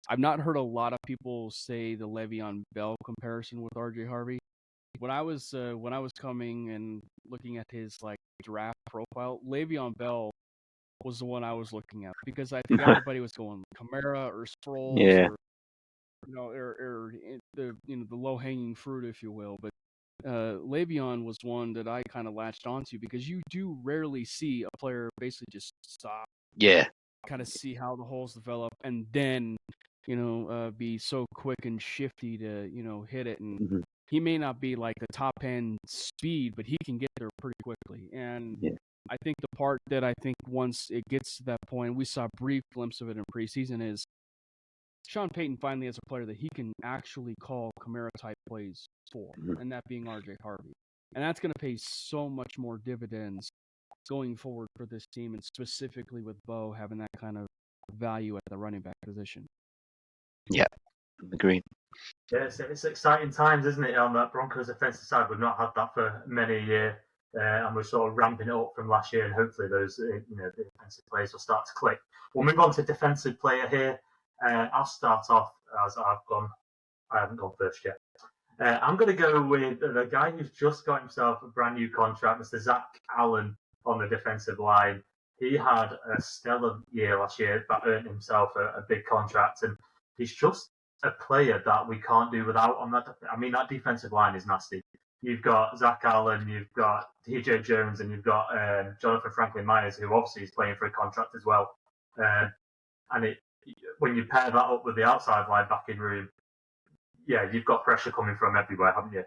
I've not heard a lot of people say the Le'Veon Bell comparison with RJ Harvey. When I was coming and looking at his like draft profile, Le'Veon Bell was the one I was looking at because I think everybody was going Kamara or Sproles Yeah. or the the low hanging fruit, if you will. But Le'Veon was one that I kind of latched onto because you do rarely see a player basically just stop, Yeah. kind of see how the holes develop, and then be so quick and shifty to hit it. And Mhm. he may not be like the top end speed, but he can get there pretty quickly. And Yeah. I think the part that I think once it gets to that point, we saw a brief glimpse of it in preseason, is Sean Payton finally has a player that he can actually call Kamara type plays for, Mhm. and that being RJ Harvey. And that's going to pay so much more dividends going forward for this team, and specifically with Bo having that kind of value at the running back position. Yeah, agreed. Yeah, it's exciting times, isn't it? On that Broncos defensive side, we've not had that for many years, and we're sort of ramping it up from last year. And hopefully, those the defensive players will start to click. We'll move on to defensive player here. I'll start off as I've gone. I haven't gone first yet. I'm going to go with the guy who's just got himself a brand new contract, Mr. Zach Allen, on the defensive line. He had a stellar year last year, that earned himself a big contract, and he's just a player that we can't do without on that. I mean, that defensive line is nasty. You've got Zach Allen, you've got DJ Jones, and you've got Jonathan Franklin Myers, who obviously is playing for a contract as well. And when you pair that up with the outside linebacking room, yeah, you've got pressure coming from everywhere, haven't you?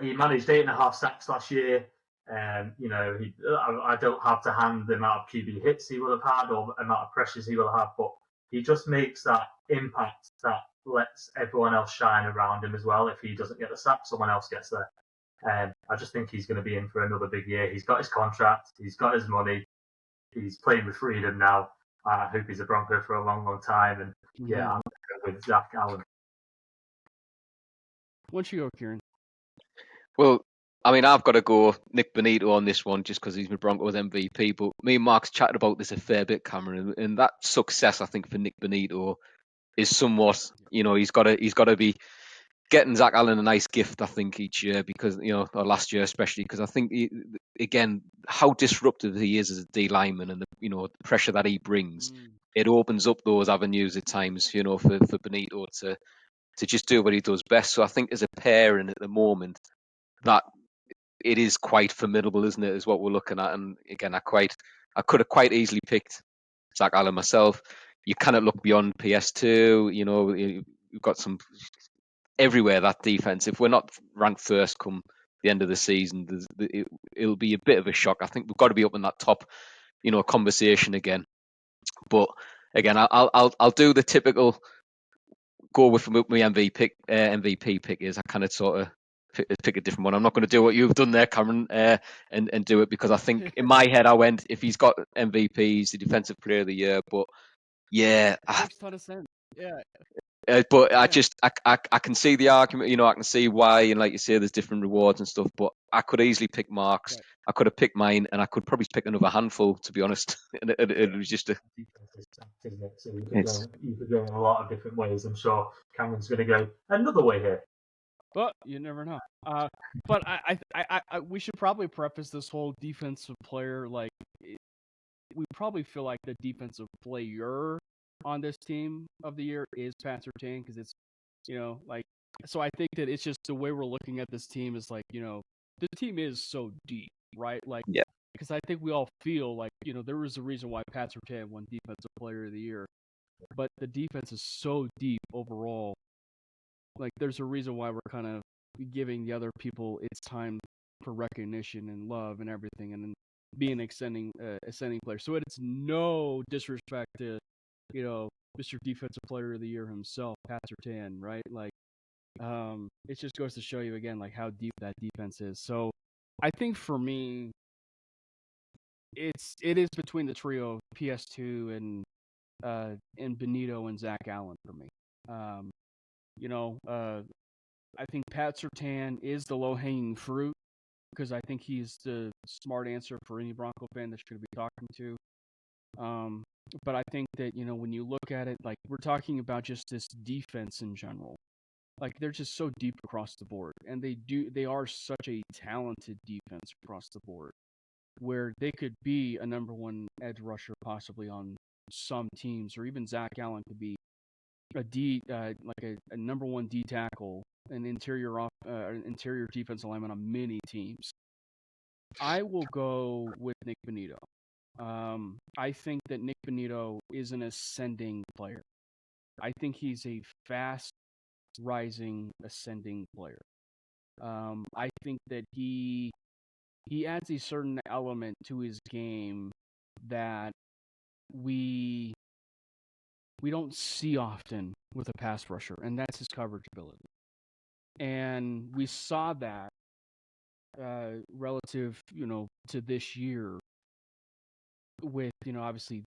He managed 8.5 sacks last year. I don't have to hand the amount of QB hits he will have had or the amount of pressures he will have, but he just makes that impact that lets everyone else shine around him as well. If he doesn't get the sack, someone else gets there. I just think he's going to be in for another big year. He's got his contract. He's got his money. He's playing with freedom now. I hope he's a Bronco for a long, long time. And yeah, I'm going to go with Zach Allen. Why don't you go, Kieran? Well, I mean, I've got to go Nick Bonito on this one just because he's my Broncos MVP. But me and Mark's chatted about this a fair bit, Cameron, and that success, I think, for Nick Bonito is somewhat, he's got to be getting Zach Allen a nice gift, I think, each year because, or last year especially, because I think, again, how disruptive he is as a D lineman and the pressure that he brings, it opens up those avenues at times, for Bonito to just do what he does best. So I think as a pairing at the moment, that it is quite formidable, isn't it, is what we're looking at. And again, I could have quite easily picked Zach Allen myself. You cannot look beyond PS2, you've got some everywhere, that defense. If we're not ranked first come the end of the season, it'll be a bit of a shock. I think we've got to be up in that top, conversation again. But again, I'll do the typical go with my MVP pick is I kind of sort of pick a different one. I'm not going to do what you've done there, Cameron, and do it because I think in my head I went, if he's got MVP, he's the defensive player of the year. But yeah, it makes a ton of sense. Yeah. But I just I can see the argument, I can see why, and like you say, there's different rewards and stuff. But I could easily pick Mark's, Right. I could have picked mine, and I could probably pick another handful, to be honest. And it was just So you could go in a lot of different ways. I'm sure Cameron's going to go another way here. But you never know. But I we should probably preface this whole defensive player we probably feel like the defensive player on this team of the year is Pat Surtain because it's so I think that it's just the way we're looking at this team is the team is so deep, right? Yeah. Because I think we all feel like there was a reason why Pat Surtain won defensive player of the year, but the defense is so deep overall. Like there's a reason why we're kind of giving the other people its time for recognition and love and everything, and then being ascending player. So it's no disrespect to Mr. Defensive Player of the Year himself, Pat Surtain, right? It just goes to show you again how deep that defense is. So I think for me, it is between the trio of PS2 and Benito and Zach Allen for me. I think Pat Surtain is the low-hanging fruit because I think he's the smart answer for any Bronco fan that you're going to be talking to. But I think that, when you look at it, like we're talking about just this defense in general, like they're just so deep across the board, and they are such a talented defense across the board, where they could be a number one edge rusher possibly on some teams, or even Zach Allen could be a number one D tackle, an interior defensive lineman on many teams. I will go with Nick Bonito. I think that Nick Bonito is an ascending player. I think he's a fast rising, ascending player. I think that he adds a certain element to his game that we don't see often with a pass rusher, and that's his coverage ability. And we saw that relative, to this year with, obviously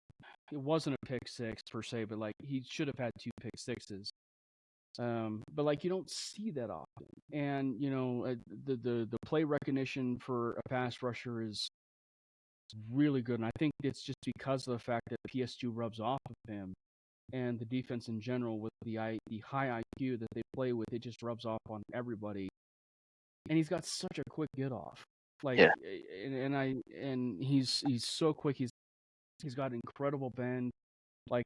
it wasn't a pick six per se, but like he should have had 2 pick sixes. But like you don't see that often, and the play recognition for a pass rusher is really good, and I think it's just because of the fact that PS2 rubs off of him, and the defense in general with the high IQ that they play with, it just rubs off on everybody, and he's got such a quick get off, like, Yeah. and he's so quick. He's got incredible bend. Like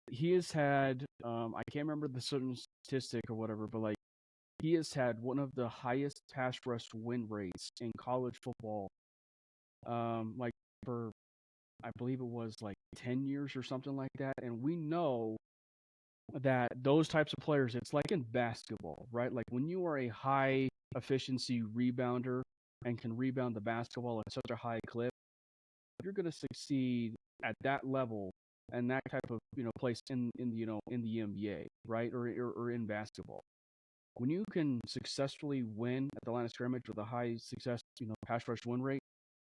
he has had, I can't remember the certain statistic or whatever, but like he has had one of the highest pass rush win rates in college football. Like for, I believe it was like 10 years or something like that. And we know that those types of players, it's like in basketball, right? Like when you are a high efficiency rebounder and can rebound the basketball at such a high clip, you're going to succeed at that level and that type of place in the NBA, right, or in basketball. When you can successfully win at the line of scrimmage with a high success pass rush win rate,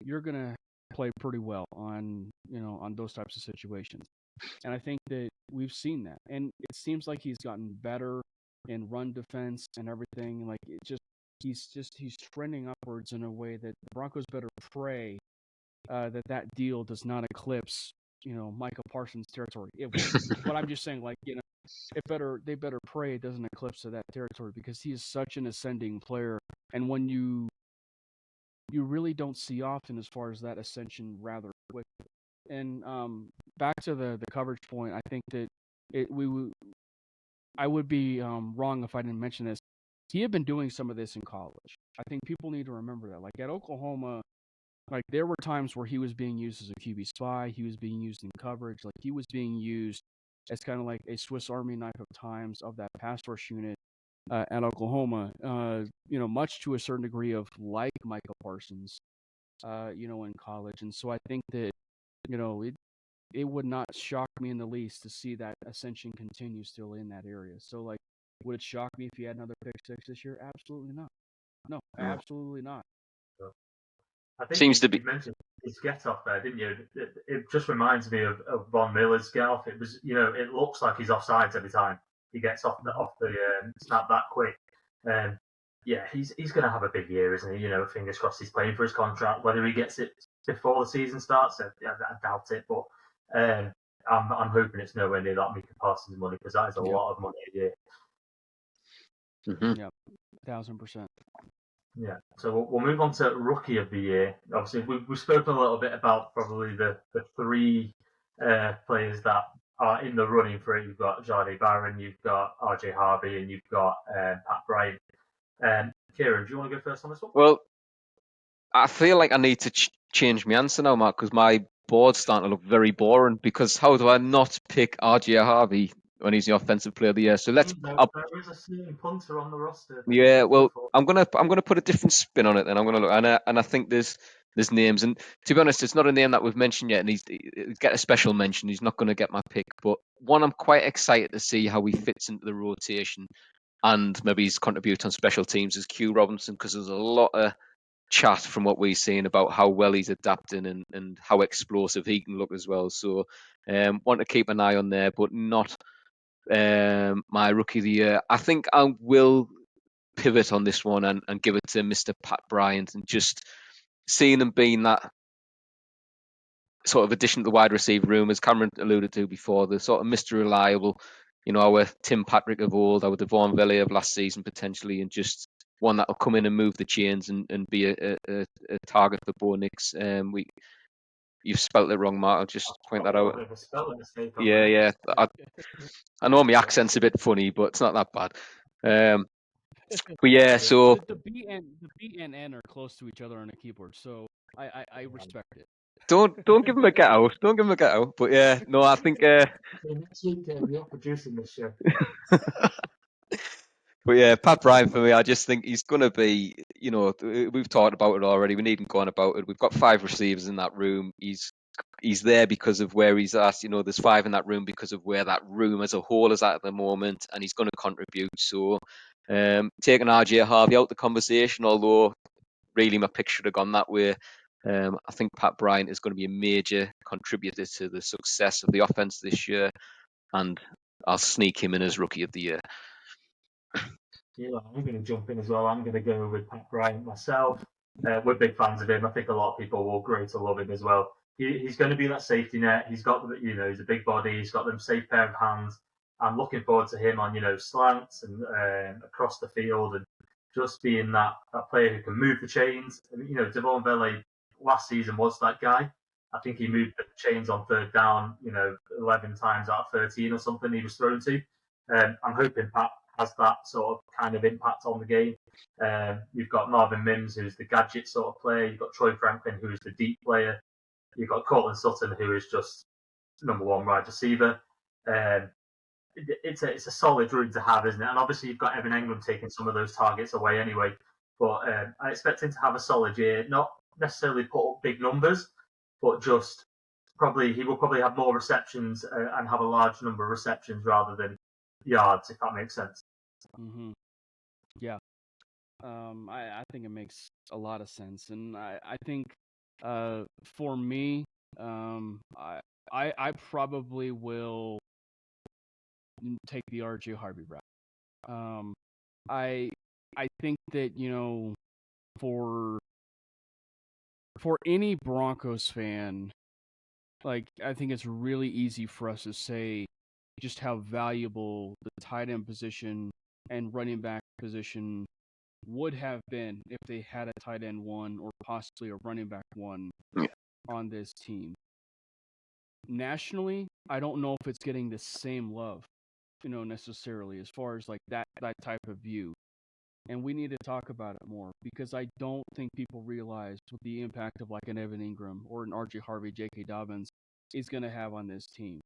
you're gonna play pretty well on on those types of situations. And I think that we've seen that, and it seems like he's gotten better in run defense and everything. Like he's trending upwards in a way that the Broncos better pray that deal does not eclipse Micah Parsons' territory. It won't. But I'm just saying, like, they better pray it doesn't eclipse that territory, because he is such an ascending player, and when you really don't see often as far as that ascension rather quick. And back to the coverage point, I think that I would be wrong if I didn't mention this. He had been doing some of this in college. I think people need to remember that. Like at Oklahoma, like there were times where he was being used as a QB spy. He was being used in coverage. Like he was being used as kind of like a Swiss Army knife of times of that pass rush unit at Oklahoma. Much to a certain degree of like Micah Parsons, in college. And so I think that it would not shock me in the least to see that ascension continue still in that area. So like, would it shock me if he had another pick six this year? Absolutely not. No, absolutely not. I think Seems to be. You mentioned his get off there, didn't you? It just reminds me of Von Miller's get off. It was, it looks like he's offsides every time he gets off the snap that quick. Yeah, he's going to have a big year, isn't he? Fingers crossed he's playing for his contract. Whether he gets it before the season starts, I doubt it. But I'm hoping it's nowhere near that Micah Parsons money, because that is a lot of money a year. Mm-hmm. Yeah, 1,000%. Yeah, so we'll move on to Rookie of the Year. Obviously, we've spoken a little bit about probably the 3 players that are in the running for it. You've got Jahdae Barron, you've got RJ Harvey, and you've got Pat Bryant. Kieran, do you want to go first on this one? Well, I feel like I need to change my answer now, Mark, because my board's starting to look very boring. Because how do I not pick RJ Harvey when he's the offensive player of the year? So let's. There is a sneaking punter on the roster. Yeah, well, I'm gonna put a different spin on it. Then I'm gonna look, and I think there's names, and to be honest, it's not a name that we've mentioned yet, and he's get a special mention. He's not going to get my pick, but one I'm quite excited to see how he fits into the rotation, and maybe his contribute on special teams is Q Robinson, because there's a lot of chat from what we've seen about how well he's adapting and how explosive he can look as well. So, want to keep an eye on there, but not my Rookie of the Year. I think I will pivot on this one and give it to Mr. Pat Bryant, and just seeing him being that sort of addition to the wide receiver room, as Cameron alluded to before, the sort of Mr. Reliable, our Tim Patrick of old, our Devon Valley of last season potentially, and just one that will come in and move the chains and be a target for Bo Nix. You've spelt it wrong, Mark. I'll just point that out. A spelling mistake. Yeah. I know my accent's a bit funny, but it's not that bad. But yeah, so the B and N are close to each other on a keyboard, so I respect it. don't give him a get out. Don't give him a get out. But yeah, no, I think. Next week we are producing this show. But yeah, Pat Bryant for me, I just think he's going to be, we've talked about it already. We needn't go on about it. We've got 5 receivers in that room. He's there because of where he's at. There's 5 in that room because of where that room as a whole is at the moment, and he's going to contribute. So taking RJ Harvey out the conversation, although really my pick should have gone that way. I think Pat Bryant is going to be a major contributor to the success of the offense this year, and I'll sneak him in as Rookie of the Year. Yeah, I'm going to jump in as well. I'm going to go with Pat Bryant myself. We're big fans of him. I think a lot of people will grow to love him as well. He's going to be that safety net. He's got, he's a big body. He's got them safe pair of hands. I'm looking forward to him on, slants and across the field and just being that player who can move the chains. And, Devon Valley last season was that guy. I think he moved the chains on third down, 11 times out of 13 or something he was thrown to. I'm hoping Pat has that sort of kind of impact on the game. You've got Marvin Mims, who's the gadget sort of player. You've got Troy Franklin, who's the deep player. You've got Cortland Sutton, who is just number 1 wide receiver. It's a solid room to have, isn't it? And obviously you've got Evan Engram taking some of those targets away anyway. But I expect him to have a solid year. Not necessarily put up big numbers, but just he will probably have more receptions and have a large number of receptions rather than yards, if that makes sense. Mm-hmm. Yeah. I think it makes a lot of sense, and I think for me, I probably will take the RJ Harvey route. I think that for any Broncos fan, like I think it's really easy for us to say just how valuable the tight end position and running back position would have been if they had a tight end 1 or possibly a running back 1 on this team. Nationally, I don't know if it's getting the same love, necessarily as far as like that type of view. And we need to talk about it more because I don't think people realize what the impact of like an Evan Engram or an RJ Harvey, J.K. Dobbins is going to have on this team.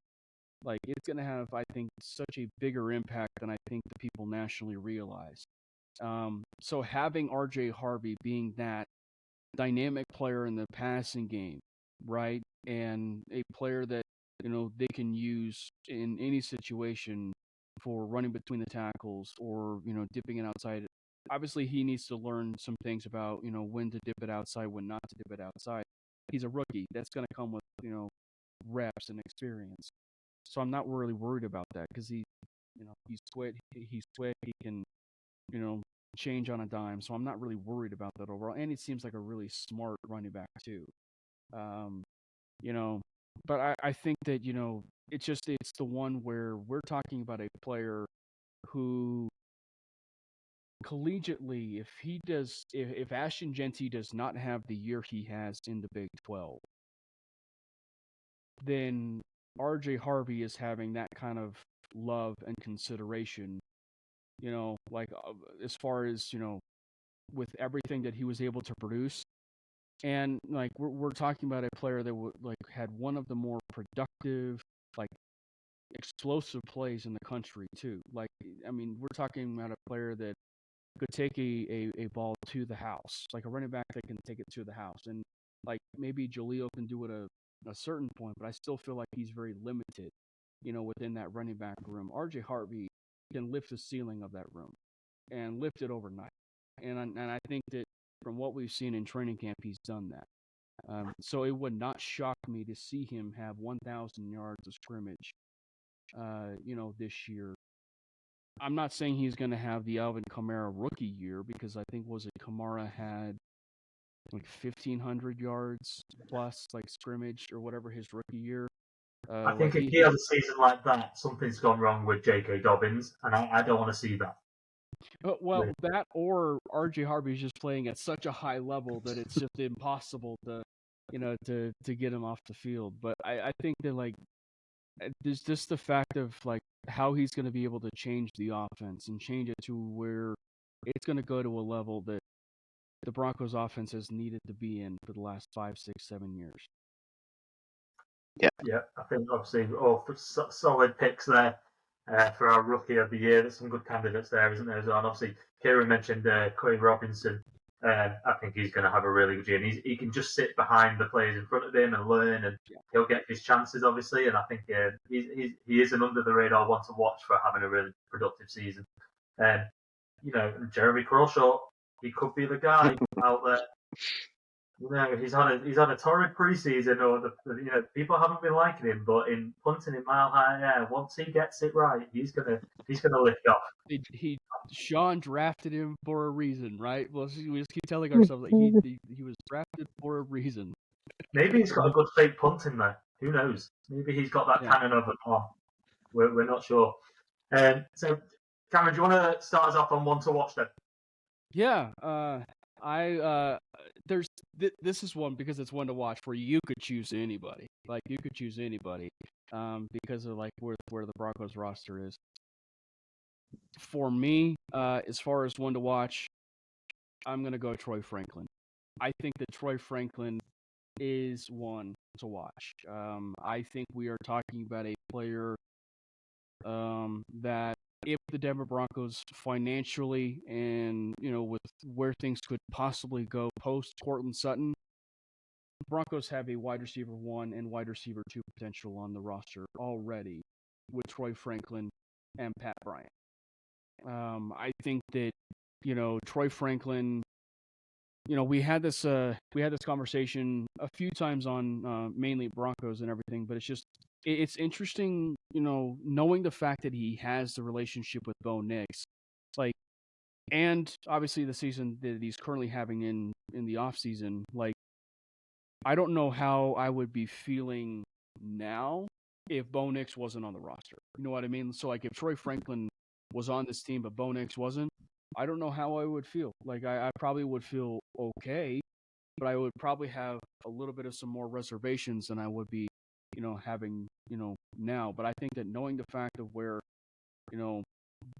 Like it's going to have, I think, such a bigger impact than I think the people nationally realize. So having RJ Harvey being that dynamic player in the passing game, right, and a player that they can use in any situation for running between the tackles or dipping it outside. Obviously, he needs to learn some things about when to dip it outside, when not to dip it outside. He's a rookie. That's going to come with reps and experience. So I'm not really worried about that because he's quick. He's quick. He can change on a dime. So I'm not really worried about that overall. And he seems like a really smart running back too. But I think that it's the one where we're talking about a player who collegiately, if Ashton Jeanty does not have the year he has in the Big 12, then RJ Harvey is having that kind of love and consideration, as far as, with everything that he was able to produce. And like we're talking about a player that had one of the more productive, like explosive plays in the country too. Like, I mean, we're talking about a player that could take a ball to the house, like a running back that can take it to the house. And like maybe Jaleel can do it a certain point, but I still feel like he's very limited, within that running back room. RJ Harvey can lift the ceiling of that room and lift it overnight. And I think that from what we've seen in training camp, he's done that. So it would not shock me to see him have 1,000 yards of scrimmage, this year. I'm not saying he's going to have the Alvin Kamara rookie year because I think Kamara had like 1,500 yards plus, like scrimmage or whatever his rookie year. I think if he has a season like that, something's gone wrong with J.K. Dobbins, and I don't want to see that. Well, that or R.J. Harvey's just playing at such a high level that it's just impossible to get him off the field. But I think that, like, there's just the fact of, like, how he's going to be able to change the offense and change it to where it's going to go to a level that the Broncos offense has needed to be in for the last 5, 6, 7 years. Yeah, I think obviously all solid picks there for our rookie of the year. There's some good candidates there, isn't there, as well? And obviously, Kieran mentioned Corey Robinson. I think he's going to have a really good year. And he can just sit behind the players in front of him and learn, and he'll get his chances, obviously. And I think he is an under-the-radar one to watch for having a really productive season. Jeremy Crawshaw, he could be the guy out there. He's had a torrid preseason, or people haven't been liking him, but in punting in mile high air, once he gets it right, he's gonna lift off. Sean drafted him for a reason, right? Well, we just keep telling ourselves that he was drafted for a reason. Maybe he's got a good fake punting there. Who knows? Maybe he's got that cannon of an arm. We're not sure. So, Cameron, do you want to start us off on one to watch then? Yeah. This is one because it's one to watch where you could choose anybody. Like, you could choose anybody because of, like, where the Broncos roster is. For me, as far as one to watch, I'm going to go Troy Franklin. I think that Troy Franklin is one to watch. I think we are talking about a player that, if the Denver Broncos financially and, with where things could possibly go post Courtland Sutton, Broncos have a wide receiver 1 and wide receiver 2 potential on the roster already with Troy Franklin and Pat Bryant. I think that, Troy Franklin, we had this conversation a few times on mainly Broncos and everything, but it's interesting, knowing the fact that he has the relationship with Bo Nix, like, and obviously the season that he's currently having in the off season. Like, I don't know how I would be feeling now if Bo Nix wasn't on the roster. You know what I mean? So, like, if Troy Franklin was on this team but Bo Nix wasn't, I don't know how I would feel. Like, I probably would feel okay, but I would probably have a little bit of some more reservations than I would be, having, now. But I think that knowing the fact of where,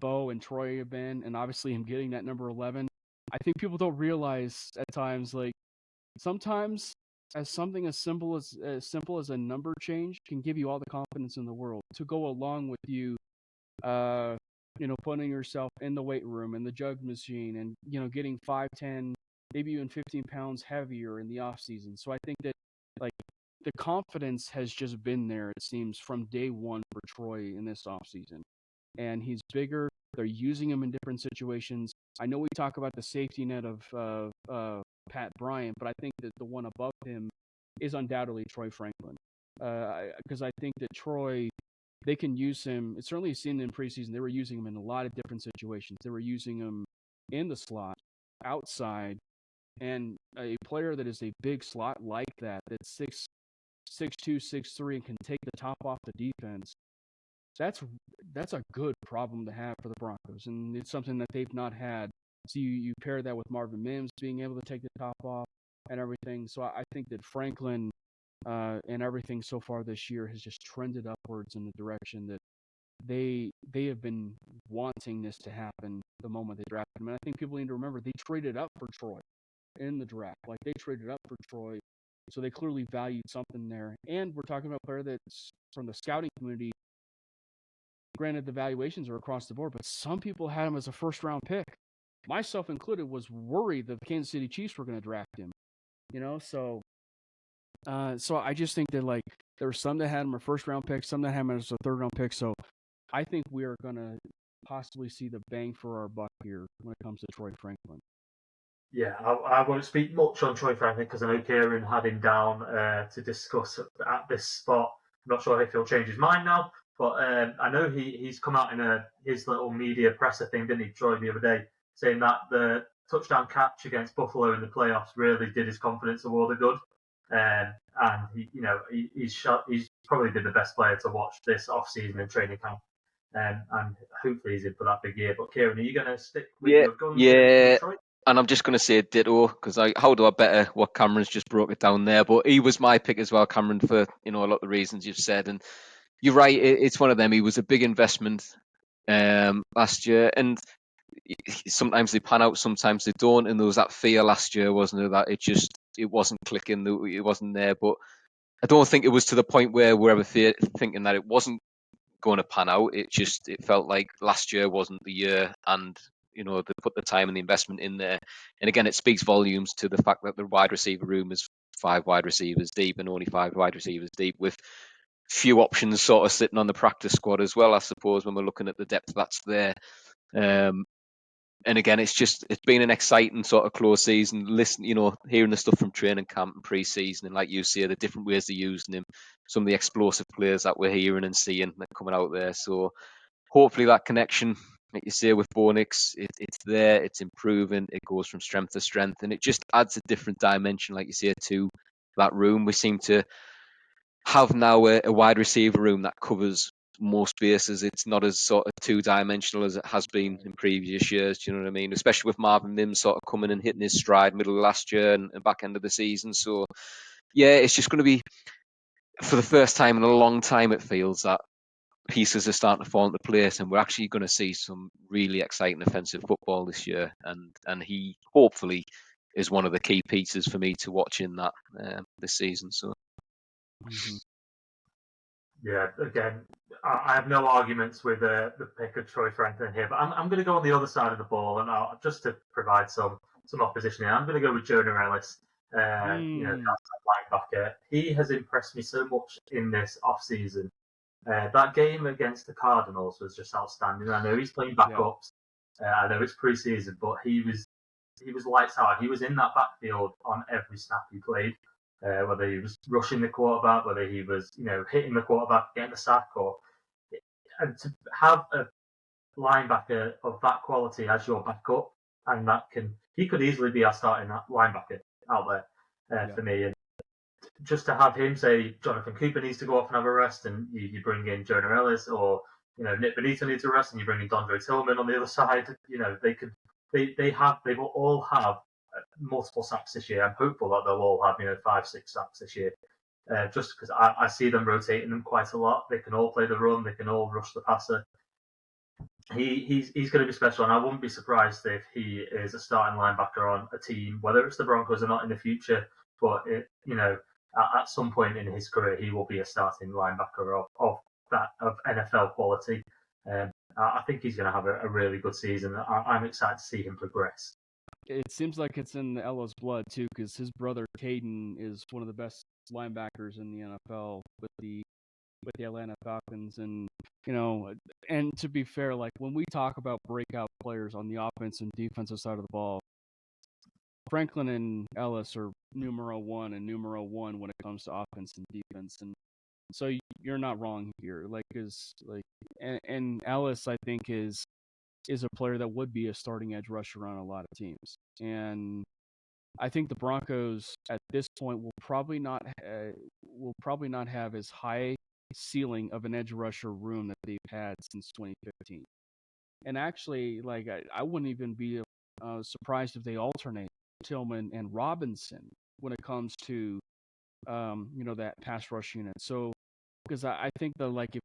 Bo and Troy have been, and obviously him getting that number 11, I think people don't realize at times, like, sometimes something as simple as a number change can give you all the confidence in the world to go along with you, putting yourself in the weight room and the jug machine and, getting 5, 10, maybe even 15 pounds heavier in the off season. So I think that, like, the confidence has just been there, it seems, from day one for Troy in this off season. And he's bigger. They're using him in different situations. I know we talk about the safety net of Pat Bryant, but I think that the one above him is undoubtedly Troy Franklin. Because I think that Troy, they can use him. It's certainly seen in preseason. They were using him in a lot of different situations. They were using him in the slot, outside, and a player that is a big slot like that's 6'2", 6'3", and can take the top off the defense. That's a good problem to have for the Broncos, and it's something that they've not had. So you pair that with Marvin Mims being able to take the top off and everything. So I think that Franklin and everything so far this year has just trended upwards in the direction that they have been wanting this to happen the moment they drafted him. And I think people need to remember they traded up for Troy in the draft. Like, they traded up for Troy, so they clearly valued something there. And we're talking about a player that's from the scouting community. Granted, the valuations are across the board, but some people had him as a first-round pick. Myself included was worried that the Kansas City Chiefs were going to draft him. So I just think that, like, there were some that had him a first-round pick, some that had him as a third-round pick. So I think we are going to possibly see the bang for our buck here when it comes to Troy Franklin. Yeah, I won't speak much on Troy Franklin because I know Kieran had him down to discuss at this spot. I'm not sure if he'll change his mind now, but I know he's come out in his little media presser thing, didn't he, Troy, the other day, saying that touchdown catch against Buffalo in the playoffs really did his confidence a world of good. And he's probably been the best player to watch this off-season and training camp. And hopefully he's in for that big year. But Kieran, are you going to stick with your guns? Yeah. Detroit? And I'm just going to say ditto, because how do I better what Cameron's just broke it down there? But he was my pick as well, Cameron, for a lot of the reasons you've said. And you're right, it's one of them. He was a big investment last year, and sometimes they pan out, sometimes they don't. And there was that fear last year, wasn't there, that it wasn't clicking, it wasn't there. But I don't think it was to the point where we're ever thinking that it wasn't going to pan out. It felt like last year wasn't the year, and they put the time and the investment in there. And again, it speaks volumes to the fact that the wide receiver room is 5 wide receivers deep and only 5 wide receivers deep, with few options sort of sitting on the practice squad as well, I suppose, when we're looking at the depth that's there. And again, it's been an exciting sort of close season. Hearing the stuff from training camp and pre-season, and like you say, the different ways they're using him, some of the explosive players that we're hearing and seeing that coming out there. So hopefully that connection, like you say, with Bonix, it's there, it's improving, it goes from strength to strength, and it just adds a different dimension, like you say, to that room. We seem to have now a wide receiver room that covers most bases. It's not as sort of two-dimensional as it has been in previous years. Do you know what I mean? Especially with Marvin Mims sort of coming and hitting his stride middle of last year and back end of the season. So, yeah, it's just going to be, for the first time in a long time, it feels that pieces are starting to fall into place, and we're actually going to see some really exciting offensive football this year. And he hopefully is one of the key pieces for me to watch in that this season. So. Mm-hmm. Yeah, again, I have no arguments with the pick of Troy Franklin here, but I'm going to go on the other side of the ball, and just to provide some opposition here, I'm going to go with Jonah Ellis. Linebacker. He has impressed me so much in this off season. That game against the Cardinals was just outstanding. I know he's playing backups. I know it's pre-season, but he was lights out. He was in that backfield on every snap he played. Whether he was rushing the quarterback, whether he was, hitting the quarterback, getting a sack, and to have a linebacker of that quality as your backup, and he could easily be our starting linebacker out there for me. And just to have him say Jonathan Cooper needs to go off and have a rest, and you bring in Jonah Ellis, or Nick Benito needs a rest, and you bring in Dondre Tillman on the other side. They will all have multiple sacks this year. I'm hopeful that they'll all have 5-6 sacks this year, just because I see them rotating them quite a lot. They can all play the run, they can all rush the passer. He's going to be special, and I wouldn't be surprised if he is a starting linebacker on a team, whether it's the Broncos or not in the future. But at some point in his career, he will be a starting linebacker of NFL quality. I think he's going to have a really good season. I'm excited to see him progress. It seems like it's in Ella's blood too, because his brother Caden is one of the best linebackers in the NFL with the Atlanta Falcons, and and to be fair, like when we talk about breakout players on the offense and defensive side of the ball, Franklin and Ellis are numero one when it comes to offense and defense, and so you're not wrong here. And Ellis, I think, is a player that would be a starting edge rusher on a lot of teams. And I think the Broncos at this point will probably not have as high ceiling of an edge rusher room that they've had since 2015. And actually, I wouldn't even be surprised if they alternate Tillman and Robinson when it comes to that pass rush unit. So because I think if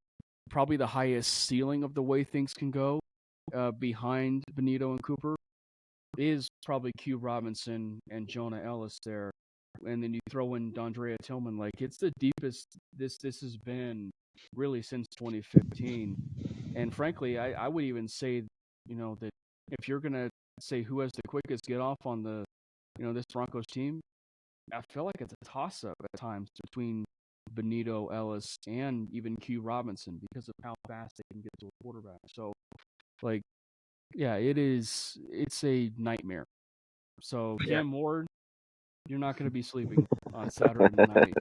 probably the highest ceiling of the way things can go behind Benito and Cooper is probably Q Robinson and Jonah Ellis there, and then you throw in Dondre Tillman. It's the deepest this has been really since 2015. And frankly, I would even say that if you're gonna say who has the quickest get off on the this Broncos team, I feel like it's a toss up at times between Benito, Ellis, and even Q Robinson because of how fast they can get to a quarterback. So it's a nightmare. So Cam Ward, you're not going to be sleeping on Saturday night.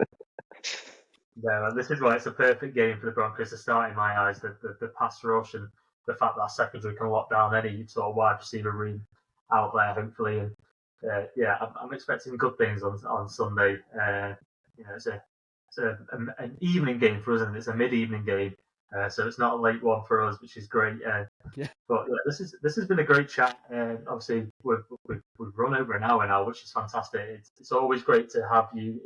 Yeah, this is why it's a perfect game for the Broncos to start in my eyes. The pass rush and the fact that our secondary can lock down any sort of wide receiver room. out there, hopefully. And yeah, I'm expecting good things on Sunday. It's an evening game for us, and it's a mid-evening game, so it's not a late one for us, which is great. Yeah. But yeah, this has been a great chat. Obviously, we've run over an hour now, which is fantastic. It's always great to have you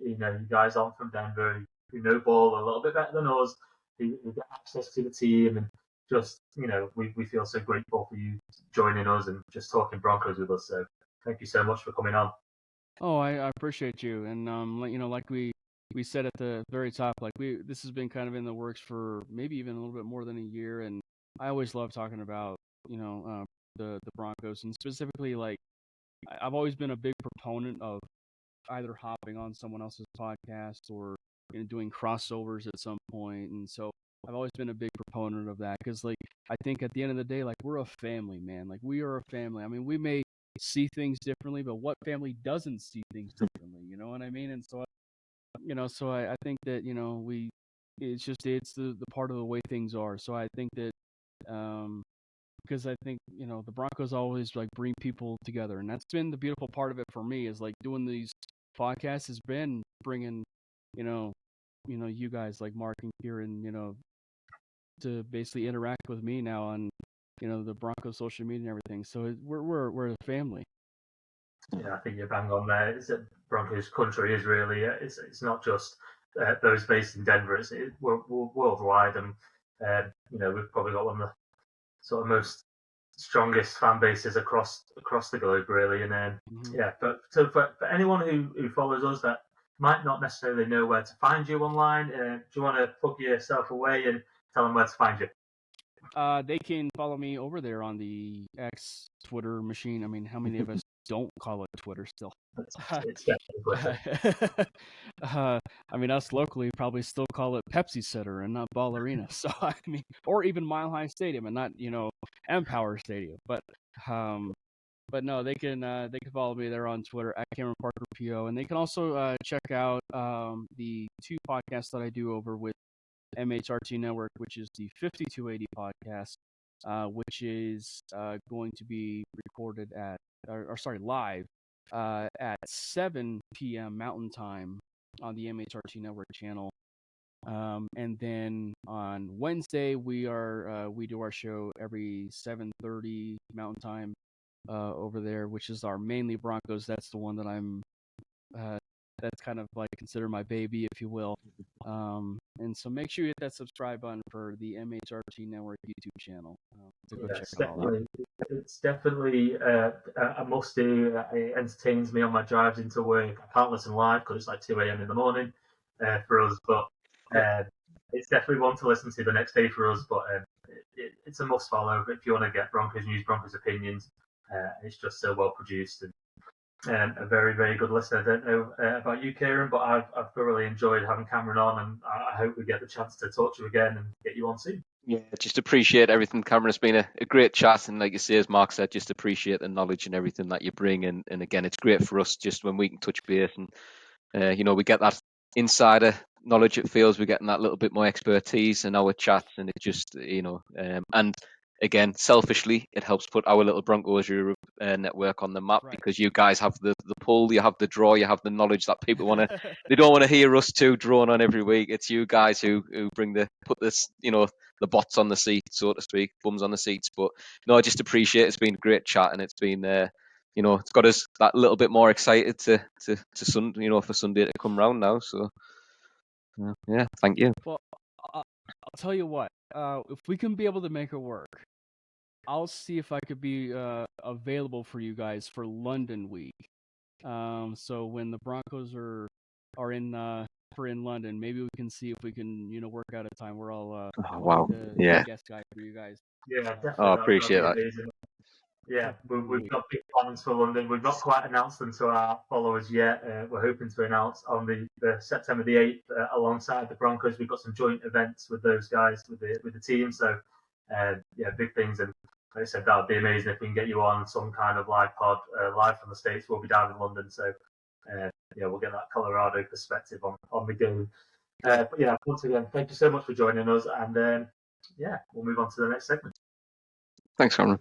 guys on from Denver who know ball a little bit better than us, who get access to the team, and just we feel so grateful for you joining us and just talking Broncos with us. So thank you so much for coming on. Oh, I appreciate you, and like we said at the very top, like this has been kind of in the works for maybe even a little bit more than a year, and I always love talking about the Broncos, and specifically like I've always been a big proponent of either hopping on someone else's podcast or doing crossovers at some point, and so I've always been a big proponent of that because like I think at the end of the day, like we're a family, man. Like we are a family. I mean, we may see things differently, but what family doesn't see things differently? You know what I mean? And so so I think that it's the part of the way things are. So I think that because I think the Broncos always like bring people together, and that's been the beautiful part of it for me is like doing these podcasts has been bringing you guys like Mark and Kieran to basically interact with me now on the Broncos social media and everything. So we're a family. Yeah, I think you're bang on there. Broncos country is really it's not just those based in Denver. We're worldwide, and we've probably got one of the sort of most strongest fan bases across the globe, really. And then but so for anyone who follows us that might not necessarily know where to find you online, do you want to plug yourself away and tell them where to find you? They can follow me over there on the X Twitter machine. I mean, how many of us don't call it Twitter still? It's definitely I mean, us locally probably still call it Pepsi Center and not Ball Arena. So I mean, or even Mile High Stadium and not Empower Stadium. But no, they can follow me there on Twitter at Cameron Parker PO, and they can also check out the two podcasts that I do over with MHRT Network, which is the 5280 podcast, which is going to be recorded live at 7 p.m. Mountain Time on the MHRT Network channel. And then on Wednesday we do our show every 7:30 Mountain Time over there, which is our mainly Broncos. That's the one that I'm that's kind of like consider my baby, if you will. And so make sure you hit that subscribe button for the MHRT Network YouTube channel. It's definitely a must do. It entertains me on my drives into work. I can't listen live because it's like 2 a.m. in the morning for us, but it's definitely one to listen to the next day for us. But it's a must follow if you want to get Broncos news, Broncos opinions. It's just so well produced and a very, very good listener. I don't know about you, Kieran, but I've thoroughly enjoyed having Cameron on, and I hope we get the chance to talk to you again and get you on soon. Yeah, just appreciate everything, Cameron. It's been a great chat, and like you say, as Mark said, just appreciate the knowledge and everything that you bring. And again, it's great for us just when we can touch base and we get that insider knowledge. It feels we're getting that little bit more expertise in our chats, and it just and again, selfishly, it helps put our little Broncos Europe network on the map, right? Because you guys have the pull, you have the draw, you have the knowledge that people want to. They don't want to hear us two drone on every week. It's you guys who put this, the butts on the seats, so to speak, bums on the seats. But no, I just appreciate it. It's been a great chat, and it's been it's got us that little bit more excited to Sunday, for Sunday to come round now. So yeah, thank you. Well, I'll tell you what. If we can be able to make it work, I'll see if I could be available for you guys for London week. So when the Broncos are in London, maybe we can see if we can work out a time where I'll yeah, guest guy for you guys. Yeah, definitely. I appreciate that. Amazing. Yeah, we've got big plans for London. We've not quite announced them to our followers yet. We're hoping to announce on the September the 8th alongside the Broncos. We've got some joint events with those guys, with the team. So, big things. And like I said, that would be amazing if we can get you on some kind of live pod, live from the States. We'll be down in London. So, we'll get that Colorado perspective on the game. But yeah, once again, thank you so much for joining us. And we'll move on to the next segment. Thanks, Cameron.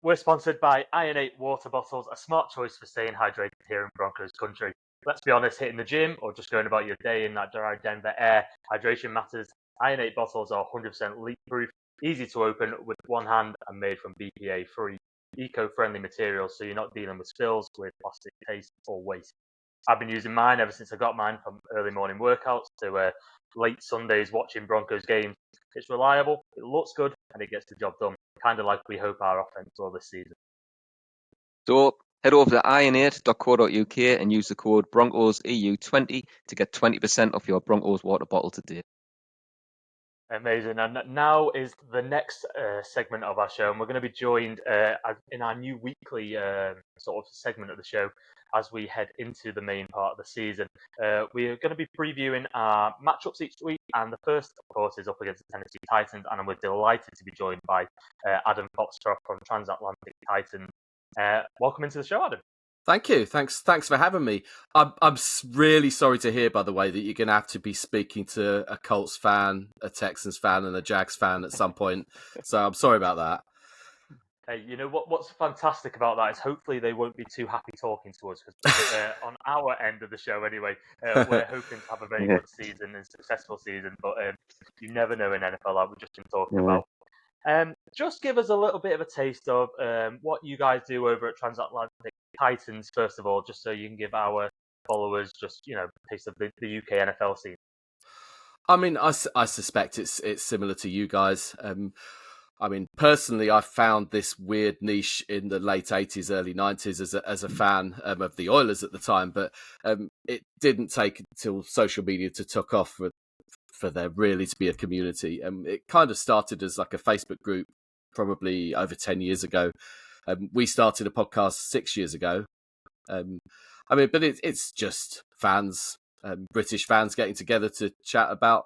We're sponsored by Iron8 water bottles, a smart choice for staying hydrated here in Broncos country. Let's be honest, hitting the gym or just going about your day in that dry Denver air, hydration matters. Iron8 bottles are 100% leak-proof, easy to open with one hand and made from BPA-free, eco-friendly materials, so you're not dealing with spills, with plastic taste or waste. I've been using mine ever since I got mine, from early morning workouts to late Sundays watching Broncos games. It's reliable, it looks good, and it gets the job done, kind of like we hope our offense will this season. So head over to iron8.co.uk and use the code BroncosEU20 to get 20% off your Broncos water bottle today. Amazing. And now is the next segment of our show, and we're going to be joined in our new weekly sort of segment of the show as we head into the main part of the season. We are going to be previewing our matchups each week, and the first, of course, is up against the Tennessee Titans, and we're delighted to be joined by Adam Foxcroft from Transatlantic Titans. Welcome into the show, Adam. Thank you. Thanks for having me. I'm really sorry to hear, by the way, that you're going to have to be speaking to a Colts fan, a Texans fan, and a Jags fan at some point. So I'm sorry about that. Hey, you know what's fantastic about that is hopefully they won't be too happy talking to us, because on our end of the show anyway, we're hoping to have a very good season and successful season, but you never know in NFL, like we've just been talking about. Just give us a little bit of a taste of what you guys do over at Transatlantic Titans, first of all, just so you can give our followers just, a taste of the UK NFL scene. I mean, I suspect it's similar to you guys. I mean, personally, I found this weird niche in the late 80s, early 90s as a fan of the Oilers at the time, but it didn't take until social media to took off for there really to be a community. It kind of started as like a Facebook group probably over 10 years ago. We started a podcast 6 years ago. But it's just fans, British fans getting together to chat about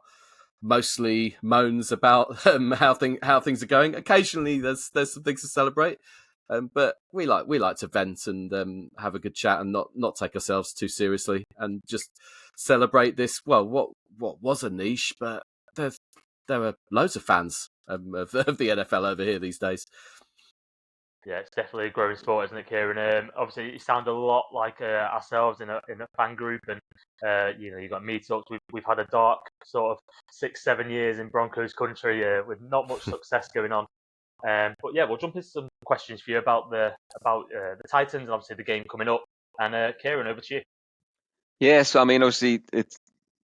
mostly moans about how things are going. Occasionally there's some things to celebrate. But we like to vent and have a good chat and not take ourselves too seriously and just celebrate this. Well, what was a niche, but there are loads of fans of the NFL over here these days. Yeah, it's definitely a growing sport, isn't it, Kieran? Obviously, you sound a lot like ourselves in a fan group, and you've got meetups. We've had a dark sort of 6-7 years in Broncos country with not much success going on. But yeah, we'll jump into some questions for you about the Titans and obviously the game coming up. And Kieran, over to you. Yeah, so I mean, obviously,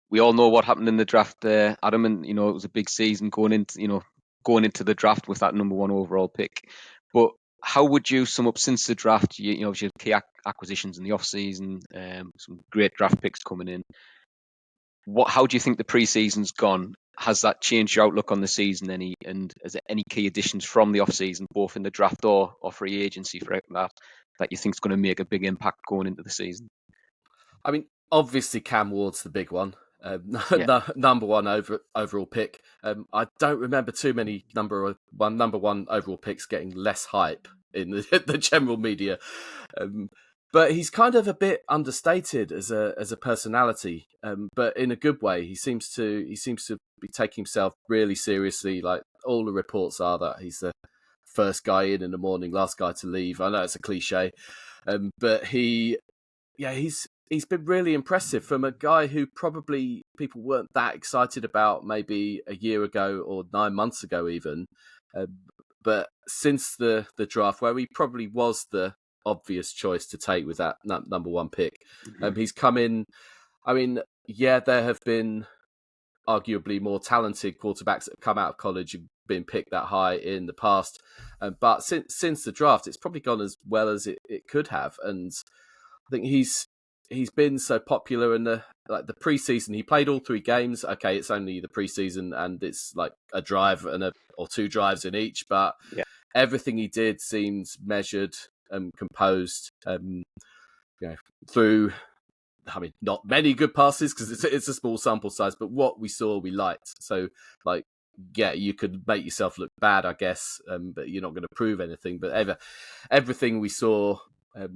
we all know what happened in the draft, Adam, and it was a big season going into the draft with that number 1 overall pick. But how would you sum up since the draft? You had key acquisitions in the off season, some great draft picks coming in. How do you think the pre-season's gone? Has that changed your outlook on the season any? And is there any key additions from the off season, both in the draft or free agency, for that you think is going to make a big impact going into the season? I mean, obviously Cam Ward's the big one. Number 1 overall pick. I don't remember too many number 1 overall picks getting less hype in the general media, but he's kind of a bit understated as a personality, but in a good way. He seems to be taking himself really seriously. Like all the reports are that he's the first guy in the morning, last guy to leave. I know it's a cliche, but He's been really impressive from a guy who probably people weren't that excited about maybe a year ago or 9 months ago even. But since the draft, where he probably was the obvious choice to take with that number 1 pick, he's come in. I mean, there have been arguably more talented quarterbacks that have come out of college and been picked that high in the past. But since the draft, it's probably gone as well as it could have. And I think he's been so popular in the preseason. He played all 3 games. Okay, it's only the preseason and it's like a drive or 2 drives in each, but everything he did seems measured and composed. Through, I mean, not many good passes because it's a small sample size, but what we saw, we liked. So, you could make yourself look bad, I guess, but you're not going to prove anything. But everything we saw, I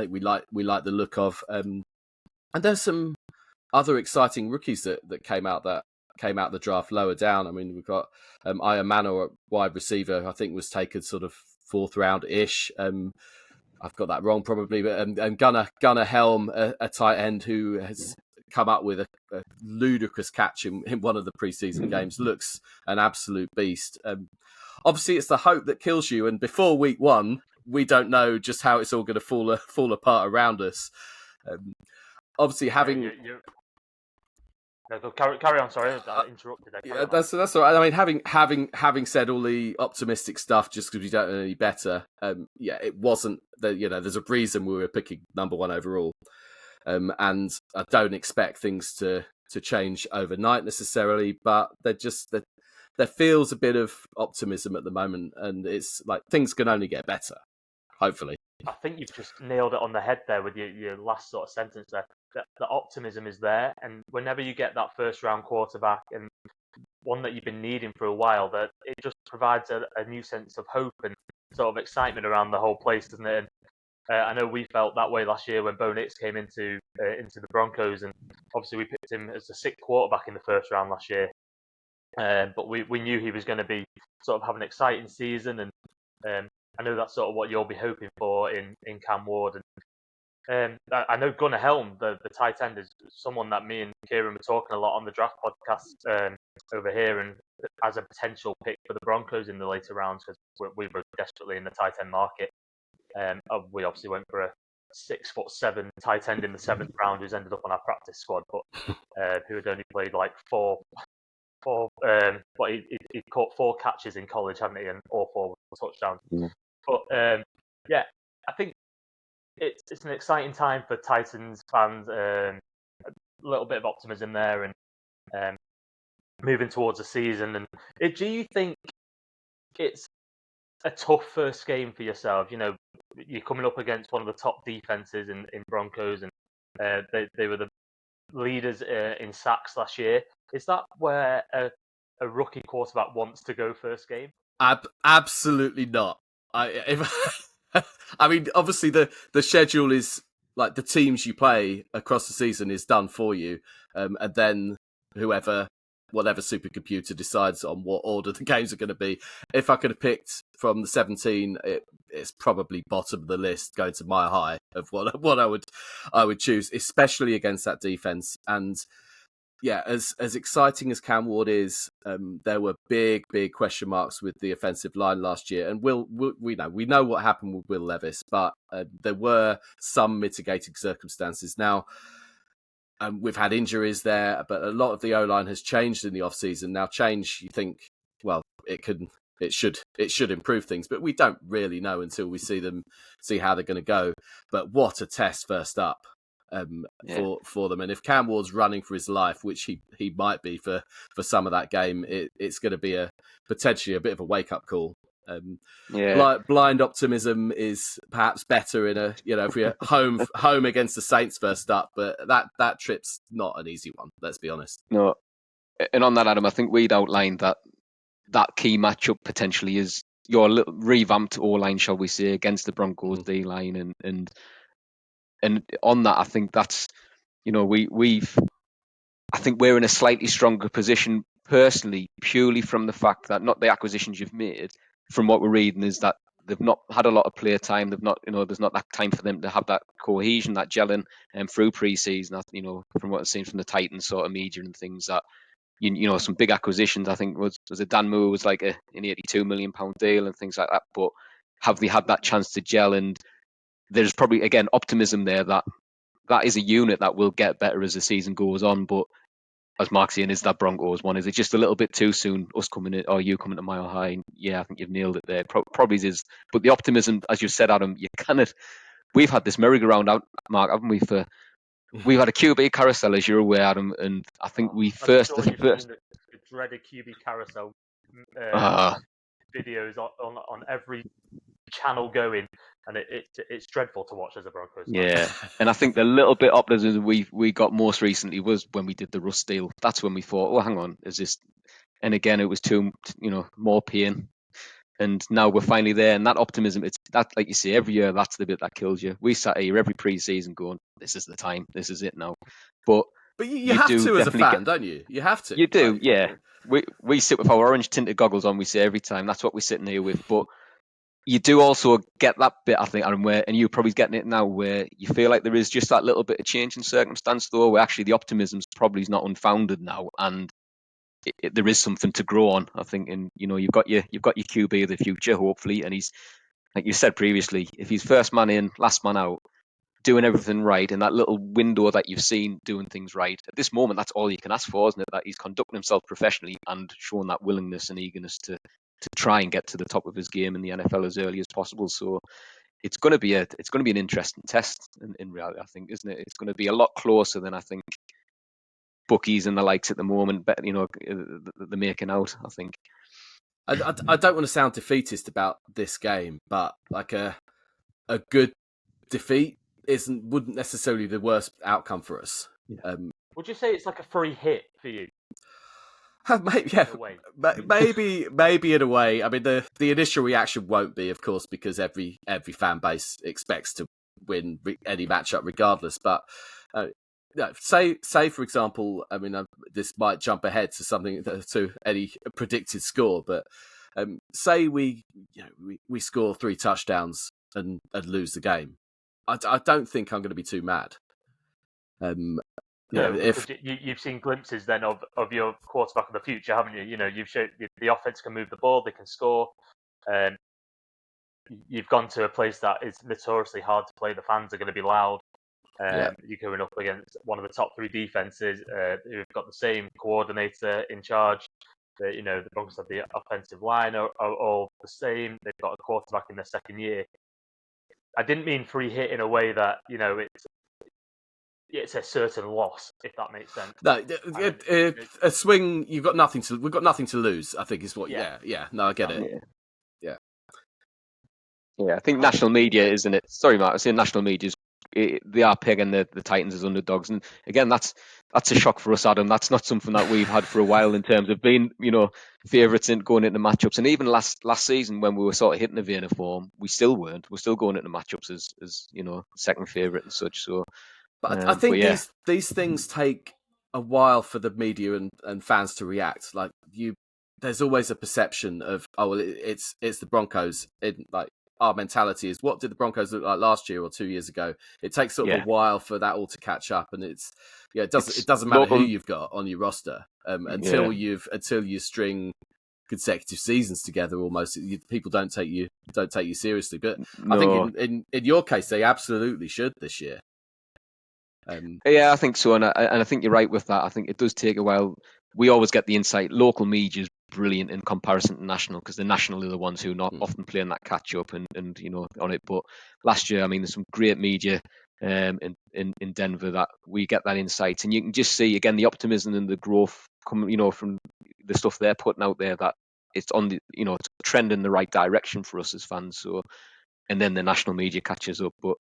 think we like the look of, and there's some other exciting rookies that came out the draft lower down. I mean, we've got Iron Manor, wide receiver, I think was taken sort of 4th round ish. I've got that wrong probably, but Gunnar Helm, a tight end who has come up with a ludicrous catch in one of the preseason games, looks an absolute beast. Obviously, it's the hope that kills you, and before week 1, we don't know just how it's all going to fall apart around us. Obviously, having No, carry on. Sorry, I interrupted. Yeah, that's all right. I mean, having said all the optimistic stuff, just because we don't know any better, it wasn't that. There's a reason we were picking number 1 overall, and I don't expect things to change overnight necessarily, but there feels a bit of optimism at the moment, and it's like things can only get better, hopefully. I think you've just nailed it on the head there with your last sort of sentence there. The optimism is there, and whenever you get that first round quarterback and one that you've been needing for a while, that it just provides a new sense of hope and sort of excitement around the whole place, doesn't it? And I know we felt that way last year when Bo Nix came into the Broncos, and obviously we picked him as the 6th quarterback in the first round last year. But we knew he was going to be sort of have an exciting season, and I know that's sort of what you'll be hoping for in Cam Ward. And I know Gunnar Helm, the tight end, is someone that me and Kieran were talking a lot on the draft podcast over here, and as a potential pick for the Broncos in the later rounds, because we were desperately in the tight end market. We obviously went for a 6'7" tight end in the 7th round, who's ended up on our practice squad, but who had only played like four. But he caught 4 catches in college, hadn't he? And all 4 were touchdowns. Mm. But I think it's an exciting time for Titans fans. A little bit of optimism there, and moving towards the season. And do you think it's a tough first game for yourself? You're coming up against one of the top defenses in Broncos, and they were the leaders in sacks last year. Is that where a rookie quarterback wants to go first game? Absolutely not. I mean, obviously the schedule is like the teams you play across the season is done for you, and then whatever supercomputer decides on what order the games are going to be. If I could have picked from the 17, it's probably bottom of the list, going to mile high of what I would choose, especially against that defense. And yeah, as exciting as Cam Ward is, there were big question marks with the offensive line last year, and we know what happened with Will Levis, but there were some mitigating circumstances. Now, we've had injuries there, but a lot of the O-line has changed in the off-season. Now, change, you think, well, it should improve things, but we don't really know until we see how they're going to go. But what a test first up. For them, and if Cam Ward's running for his life, which he might be for some of that game, it's going to be potentially a bit of a wake up call. Blind optimism is perhaps better in if we're home against the Saints first up, but that trip's not an easy one. Let's be honest. No, and on that, Adam, I think we'd outlined that key matchup potentially is your little revamped O-line, shall we say, against the Broncos D-line, and on that, I think that's, I think we're in a slightly stronger position personally, purely from the fact that not the acquisitions you've made, from what we're reading, is that they've not had a lot of player time. They've not, there's not that time for them to have that cohesion, that gelling, through pre-season. From what I've seen from the Titans sort of media and things, that some big acquisitions. I think was it Dan Moore was like an £82 million deal and things like that. But have they had that chance to gel? And there's probably, again, optimism there that is a unit that will get better as the season goes on. But as Mark's saying, is that Broncos one? Is it just a little bit too soon, us coming in, or you coming to Mile High? And yeah, I think you've nailed it there. Probably is. But the optimism, as you said, Adam, we've had this merry-go-round out, Mark, haven't we? We've had a QB carousel, as you're aware, Adam, and I think the dreaded QB carousel videos on every channel going, and it's dreadful to watch as a Broncos fan. Yeah, and I think the little bit optimism we got most recently was when we did the Russ deal. That's when we thought, oh, hang on, is this? And again, it was more pain. And now we're finally there, and that optimism, it's that, like you say, every year, that's the bit that kills you. We sat here every pre-season going, this is the time, this is it now. But you have to as a fan, don't you? You have to. You do, yeah. We sit with our orange tinted goggles on, we say every time. That's what we're sitting here with. But you do also get that bit, I think, Aaron, and you're probably getting it now, where you feel like there is just that little bit of change in circumstance, though, where actually the optimism's probably is not unfounded now, and there is something to grow on, I think. And you've got your QB of the future, hopefully, and he's, like you said previously, if he's first man in, last man out, doing everything right, in that little window that you've seen doing things right, at this moment, that's all you can ask for, isn't it? That he's conducting himself professionally and showing that willingness and eagerness to try and get to the top of his game in the NFL as early as possible. So it's going to be an interesting test in reality, I think, isn't it? It's going to be a lot closer than I think bookies and the likes at the moment, but they're making out, I think. I don't want to sound defeatist about this game, but like a good defeat wouldn't necessarily be the worst outcome for us. Yeah. Would you say it's like a free hit for you? Maybe, yeah, maybe in a way. I mean, the initial reaction won't be, of course, because every fan base expects to win any matchup regardless. But say for example, I mean, this might jump ahead to something to any predicted score, but say we score 3 touchdowns and lose the game. I don't think I'm going to be too mad. If you've seen glimpses then of your quarterback of the future, haven't you? You've shown the offense can move the ball, they can score. You've gone to a place that is notoriously hard to play. The fans are going to be loud. You're going up against one of the top 3 defenses who've got the same coordinator in charge. The Broncos have the offensive line are all the same. They've got a quarterback in their second year. I didn't mean free hit in a way that it's a certain loss, if that makes sense. No, a swing. We've got nothing to lose, I think is what. Yeah. No, I get it. Yeah. I think national media, isn't it? Sorry, Mark. I say national media they are pegging the Titans as underdogs, and again, that's a shock for us, Adam. That's not something that we've had for a while in terms of being, favourites in going into matchups. And even last season, when we were sort of hitting a vein of form, we still weren't. We're still going into matchups as second favourite and such. So. But I think these things take a while for the media and fans to react. Like there's always a perception of it's the Broncos. Like our mentality is, what did the Broncos look like last year or 2 years ago? It takes sort of a while for that all to catch up, and it doesn't matter who you've got on your roster until you string consecutive seasons together. Almost people don't take you seriously. But I think in your case, they absolutely should this year. I think so, and I think you're right with that. I think it does take a while. We always get the insight. Local media is brilliant in comparison to national, because the national are the ones who are not often playing that catch up and on it. But last year, I mean, there's some great media in Denver that we get that insight, and you can just see again the optimism and the growth coming, from the stuff they're putting out there, that it's on the it's a trend in the right direction for us as fans. So, and then the national media catches up. But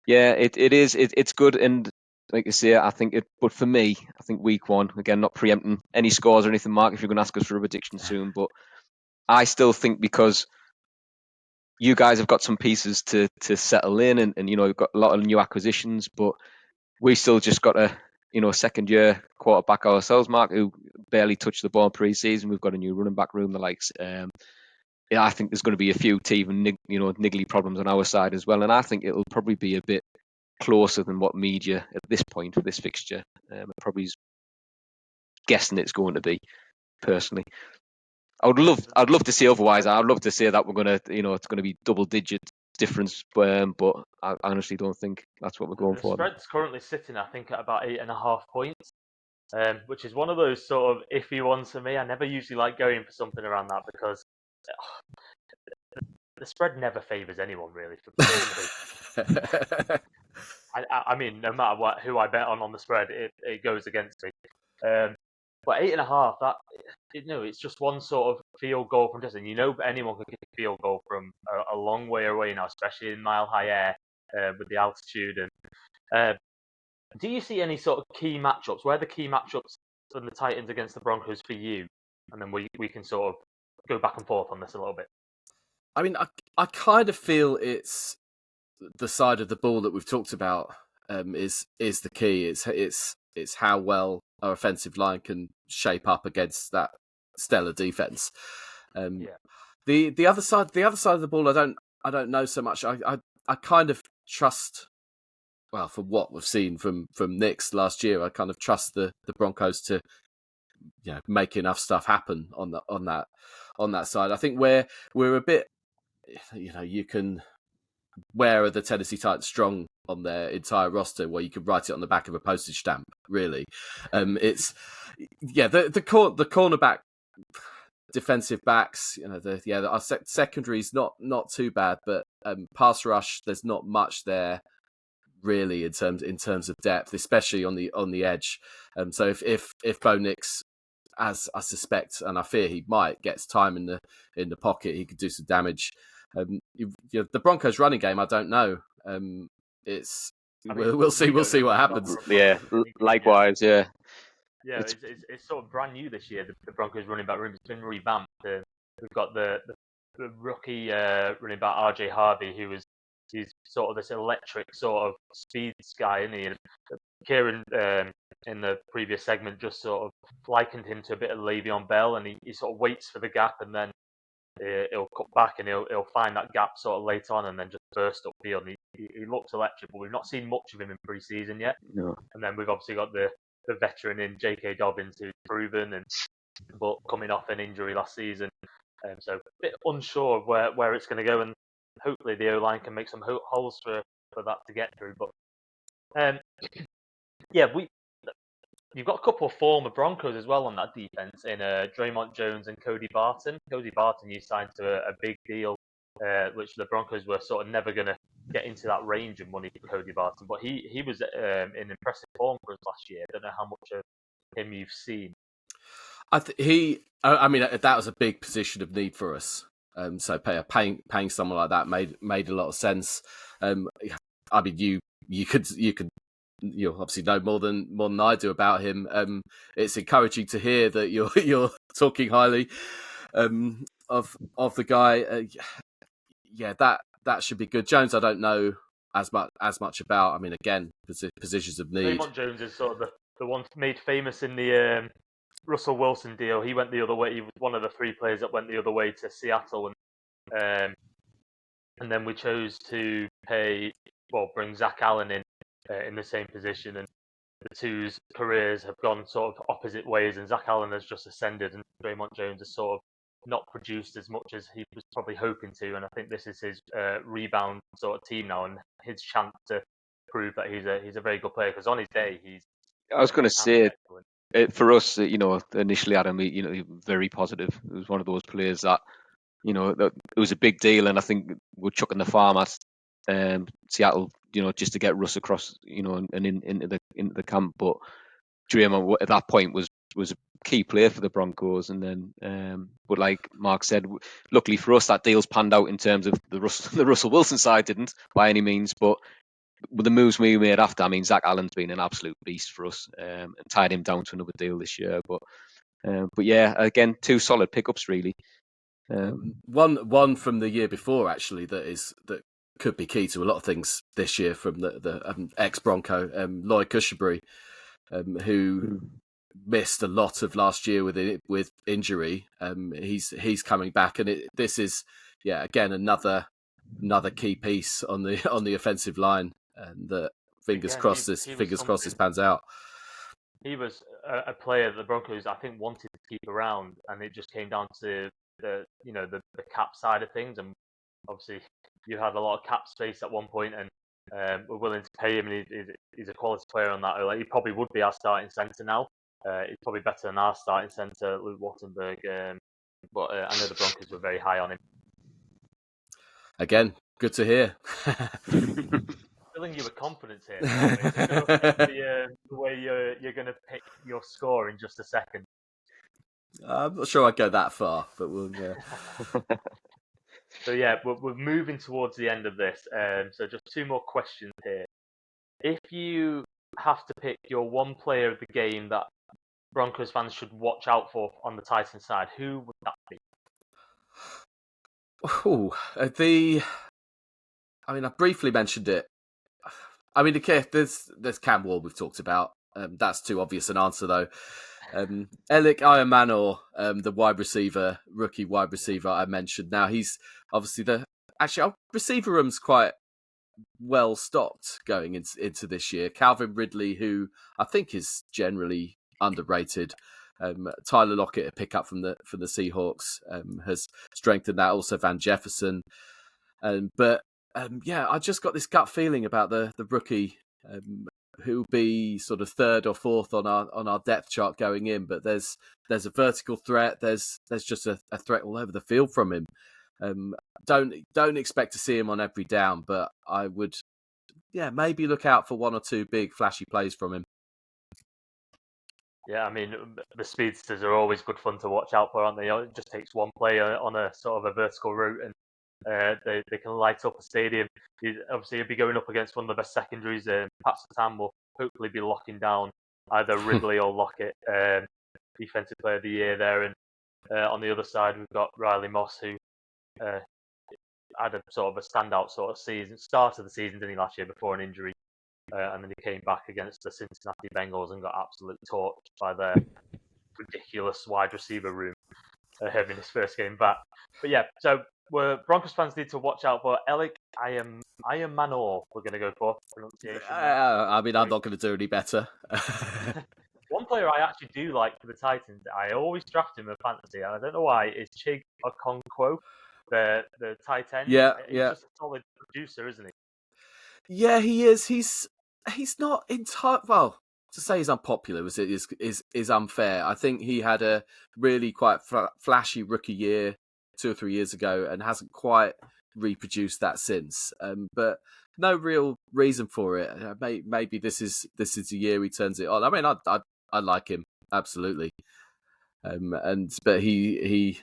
yeah, it's good. And like I say, I think but for me, I think week 1, again, not preempting any scores or anything, Mark, if you're going to ask us for a prediction soon, but I still think, because you guys have got some pieces to settle in, and you've got a lot of new acquisitions, but we still just got a second year quarterback ourselves, Mark, who barely touched the ball pre-season. We've got a new running back room, the likes. I think there's going to be a few teething, niggly problems on our side as well, and I think it'll probably be a bit closer than what media at this point of this fixture probably is guessing it's going to be. Personally, I'd love to see otherwise. I'd love to say that we're gonna, it's going to be double digit difference, but I honestly don't think that's what we're going for. The spread's currently sitting, I think, at about 8.5 points, which is one of those sort of iffy ones for me. I never usually like going for something around that, because the spread never favours anyone, really. I mean, no matter who I bet on the spread, it goes against me. But 8.5, that it's just one sort of field goal from distance. Anyone can kick a field goal from a long way away now, especially in mile high air with the altitude. And do you see any sort of key matchups? Where are the key matchups from the Titans against the Broncos for you? And then we can sort of go back and forth on this a little bit. I mean, I kind of feel it's the side of the ball that we've talked about is the key. It's how well our offensive line can shape up against that stellar defense. The other side of the ball, don't know so much. I kind of trust. Well, from what we've seen from Knicks last year, I kind of trust the Broncos to make enough stuff happen on that side. I think we're a bit, you can. Where are the Tennessee Titans strong on their entire roster? Where you could write it on the back of a postage stamp. Really, it's the cornerback, defensive backs. Our secondary's not too bad, but pass rush, there's not much there really in terms of depth, especially on the edge. So if Bo Nix, as I suspect and I fear he might, gets time in the pocket, he could do some damage. The Broncos running game, I don't know. We'll see what happens. Yeah, likewise, yeah. Yeah, it's sort of brand new this year. The Broncos running back room has been revamped. We've got the rookie running back RJ Harvey, he's sort of this electric sort of speeds guy, isn't he? And Kieran in the previous segment just sort of likened him to a bit of Le'Veon Bell, and he sort of waits for the gap and then he'll cut back and he'll find that gap sort of late on and then just burst upfield. And he looks electric, but we've not seen much of him in pre-season yet. No. And then we've obviously got the veteran in J.K. Dobbins, who's proven but coming off an injury last season. So a bit unsure of where it's going to go, and hopefully the O-line can make some holes for that to get through. But you've got a couple of former Broncos as well on that defense in Draymond Jones and Cody Barton. Cody Barton, you signed to a big deal, which the Broncos were sort of never going to get into that range of money for Cody Barton. But he was in impressive form for us last year. I don't know how much of him you've seen. I mean, that was a big position of need for us. So paying someone like that made a lot of sense. I mean, you could obviously know more than I do about him. It's encouraging to hear that you're talking highly of the guy. That should be good. Jones, I don't know as much about. I mean, again, positions of need. Draymond Jones is sort of the one made famous in the Russell Wilson deal. He went the other way. He was one of the 3 players that went the other way to Seattle, and then we chose to bring Zach Allen in the same position, and the two's careers have gone sort of opposite ways, and Zach Allen has just ascended, and Draymond Jones has sort of not produced as much as he was probably hoping to, and I think this is his rebound sort of team now, and his chance to prove that he's a very good player, because on his day I was going to say for us, initially, Adam, very positive. It was one of those players that, it was a big deal, and I think we're chucking the farm at Seattle, just to get Russ across, and into the camp. But Draymond at that point was a key player for the Broncos, and then, but like Mark said, luckily for us, that deal's panned out in terms of the Russell Wilson side didn't by any means, but with the moves we made after, I mean, Zach Allen's been an absolute beast for us, and tied him down to another deal this year. But yeah, again, 2 solid pickups really. One from the year before actually that could be key to a lot of things this year from the ex-Bronco, Lloyd Cushenberry, who missed a lot of last year with injury. He's coming back, and this is again another key piece on the offensive line, and that fingers crossed this pans out. He was a player that the Broncos, I think, wanted to keep around, and it just came down to the cap side of things, and obviously you had a lot of cap space at one point, and we're willing to pay him, and he's a quality player on that. Like, he probably would be our starting centre now. He's probably better than our starting centre, Luke Wattenberg, but I know the Broncos were very high on him. Again, good to hear. Filling you with confidence here. The way you're going to pick your score in just a second. I'm not sure I'd go that far, but we'll. So yeah, we're moving towards the end of this. So just 2 more questions here. If you have to pick your one player of the game that Broncos fans should watch out for on the Titans side, who would that be? I mean, I briefly mentioned it. I mean, there's Cam Ward we've talked about. That's too obvious an answer, though. Elik Ayamanor, the rookie wide receiver I mentioned. Now, he's obviously actually, our receiver room's quite well stocked going into this year. Calvin Ridley, who I think is generally underrated. Tyler Lockett, a pickup from the Seahawks, has strengthened that. Also, Van Jefferson. But I just got this gut feeling about the rookie who'll be sort of third or fourth on our depth chart going in. But there's a vertical threat. There's just a threat all over the field from him. Don't expect to see him on every down, but I would, maybe look out for one or two big flashy plays from him. Yeah, I mean, the speedsters are always good fun to watch out for, aren't they? It just takes one player on a sort of a vertical route and they can light up a stadium. Obviously, he'll be going up against one of the best secondaries. Pat Surtain will hopefully be locking down either Ridley or Lockett, defensive player of the year there. And on the other side, we've got Riley Moss, who had a sort of a standout sort of season, start of the season, didn't he, last year before an injury. And then he came back against the Cincinnati Bengals and got absolutely torched by their ridiculous wide receiver room in his first game back. But yeah, so Broncos fans need to watch out for Elik Manor. We're going to go for pronunciation. I mean, I'm not going to do any better. One player I actually do like for the Titans, I always draft him in fantasy, and I don't know why, is Chig Okonkwo, the tight end. Yeah. He's just a solid producer, isn't he? Yeah, he is. He's not entirely... Well, to say he's unpopular is unfair. I think he had a really quite flashy rookie year 2 or 3 years ago and hasn't quite reproduced that since. But no real reason for it. Maybe this is the year he turns it on. I mean, I like him absolutely. But he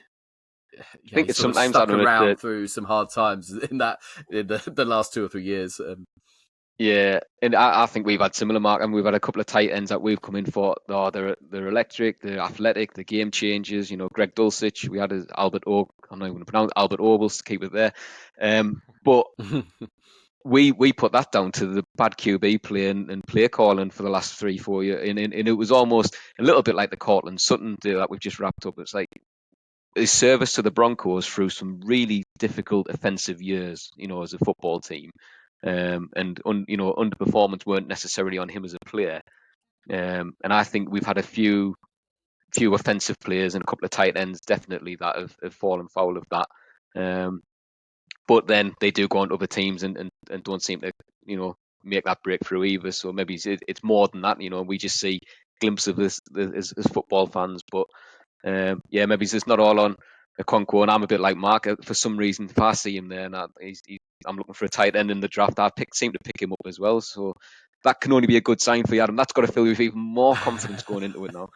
I think it's sometimes stuck around through some hard times in the last 2 or 3 years. Yeah, and I think we've had similar, Mark, and we've had a couple of tight ends that we've come in for. Oh, they're electric, they're athletic, they're game changers. You know, Greg Dulcich, we had Albert I'm not even going to pronounce Albert Orbels to keep it there. But we put that down to the bad QB play and play calling for the last 3-4 years, and it was almost a little bit like the Cortland Sutton deal that we've just wrapped up. It's like his service to the Broncos through some really difficult offensive years, you know, as a football team. Underperformance weren't necessarily on him as a player. And I think we've had a few offensive players and a couple of tight ends definitely that have fallen foul of that. But then they do go on to other teams and don't seem to, you know, make that breakthrough either. So maybe it's more than that. You know, we just see glimpses of this as football fans. But maybe it's just not all on Okonkwo, and I'm a bit like Mark. For some reason, if I see him there, and I'm looking for a tight end in the draft, seem to pick him up as well. So that can only be a good sign for you, Adam. That's got to fill you with even more confidence going into it now.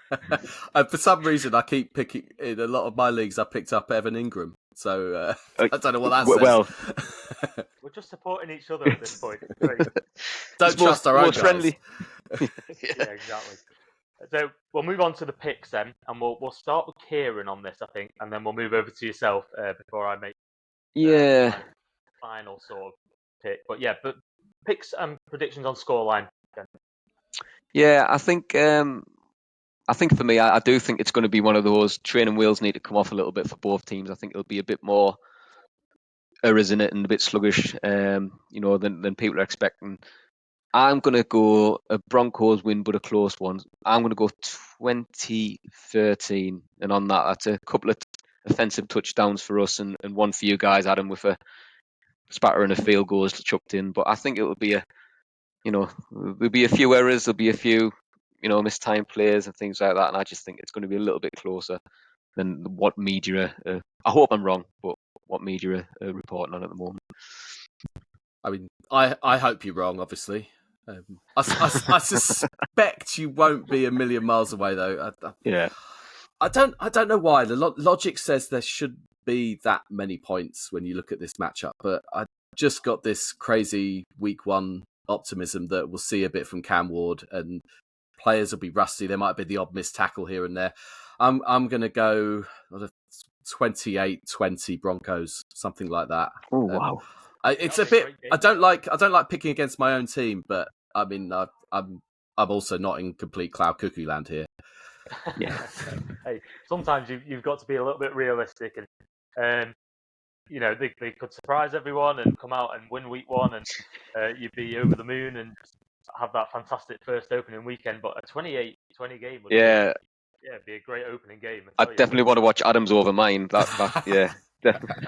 For some reason, I keep picking in a lot of my leagues. I picked up Evan Ingram, so I don't know what that says. Well, we're just supporting each other at this point. Don't trust our own guys. Friendly. Yeah, exactly. So we'll move on to the picks then, and we'll start with Kieran on this, I think, and then we'll move over to yourself before I make my final sort of pick. But picks and predictions on scoreline. Yeah, I think for me, I do think it's going to be one of those training wheels need to come off a little bit for both teams. I think it'll be a bit more errors in it and a bit sluggish, than people are expecting. I'm going to go a Broncos win, but a close one. I'm going to go 20-13. And on that, that's a couple of offensive touchdowns for us and one for you guys, Adam, with a spatter and a field goals chucked in. But I think it will be there'll be a few errors, there'll be a few, mistimed plays and things like that. And I just think it's going to be a little bit closer than what media, I hope I'm wrong, but what media are reporting on at the moment. I mean, I hope you're wrong, obviously. I suspect you won't be a million miles away, though. I don't know why. The logic says there should be that many points when you look at this matchup, but I just got this crazy week one optimism that we'll see a bit from Cam Ward and players will be rusty. There might be the odd missed tackle here and there. I'm going to go 28-20 Broncos, something like that. Oh wow! It's a bit. I don't like picking against my own team, but I mean, I'm also not in complete cloud cuckoo land here. Yeah. Hey, sometimes you've got to be a little bit realistic, and they could surprise everyone and come out and win week 1, and you'd be over the moon and have that fantastic first opening weekend. But a 28-20 game would be a great opening game. I definitely want to watch Adams over mine. Yeah, definitely.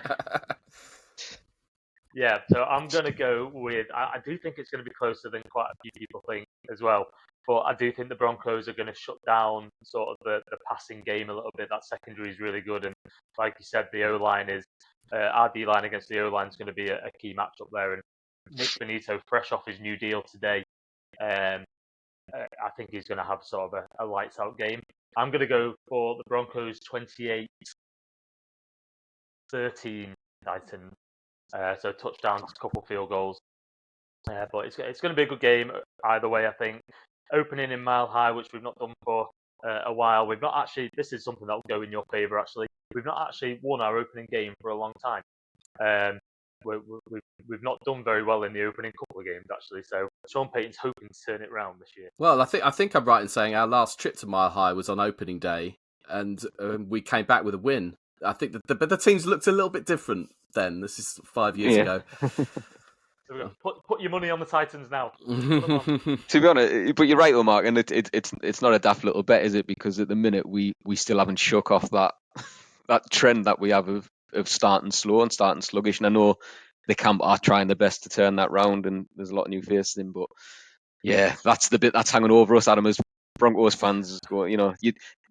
Yeah, so I'm going to go with, I do think it's going to be closer than quite a few people think as well. But I do think the Broncos are going to shut down sort of the passing game a little bit. That secondary is really good. And like you said, the O-line is, our D-line against the O-line is going to be a key matchup there. And Nick Benito, fresh off his new deal today, I think he's going to have sort of a lights out game. I'm going to go for the Broncos 28-13 Titans. So touchdowns, a couple field goals. But it's going to be a good game either way, I think. Opening in Mile High, which we've not done for a while. We've not actually, this is something that will go in your favour, actually. We've not actually won our opening game for a long time. We've not done very well in the opening couple of games, actually. So Sean Payton's hoping to turn it around this year. Well, I think I'm right in saying our last trip to Mile High was on opening day, and we came back with a win. I think but the teams looked a little bit different then. This is 5 years ago. So we're going to put your money on the Titans now. To be honest, but you're right, though, Mark, and it's not a daft little bet, is it? Because at the minute we still haven't shook off that trend that we have of starting slow and starting sluggish. And I know the camp are trying their best to turn that round, and there's a lot of new faces in. But yeah, that's the bit that's hanging over us, Adam, as Broncos fans.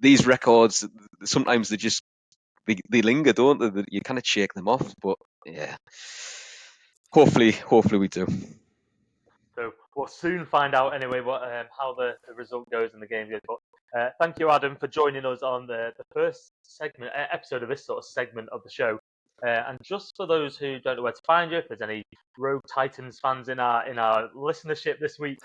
These records sometimes they linger, don't they? You kind of shake them off, but yeah. Hopefully we do. So we'll soon find out anyway how the result goes in the game. But thank you, Adam, for joining us on the first episode of this sort of segment of the show. And just for those who don't know where to find you, if there's any Rogue Titans fans in our listenership this week,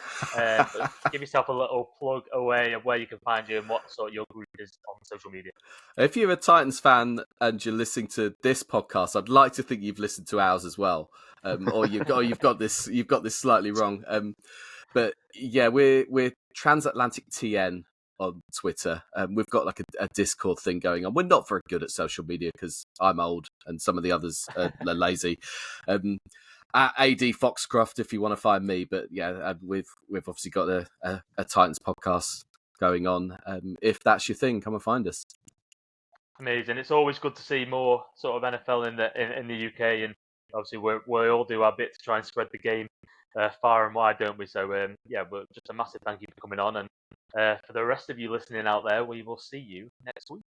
give yourself a little plug away of where you can find you and what sort of your group is on social media. If you're a Titans fan and you're listening to this podcast, I'd like to think you've listened to ours as well, or you've got this slightly wrong. But yeah, we're Transatlantic TN on Twitter. We've got like a Discord thing going on. We're not very good at social media because I'm old and some of the others are lazy. At AD Foxcroft if you want to find me. But yeah, we've obviously got a Titans podcast going on. If that's your thing, come and find us. Amazing. It's always good to see more sort of NFL in the UK, and obviously we all do our bit to try and spread the game far and wide, don't we? So well, just a massive thank you for coming on, and for the rest of you listening out there, we will see you next week.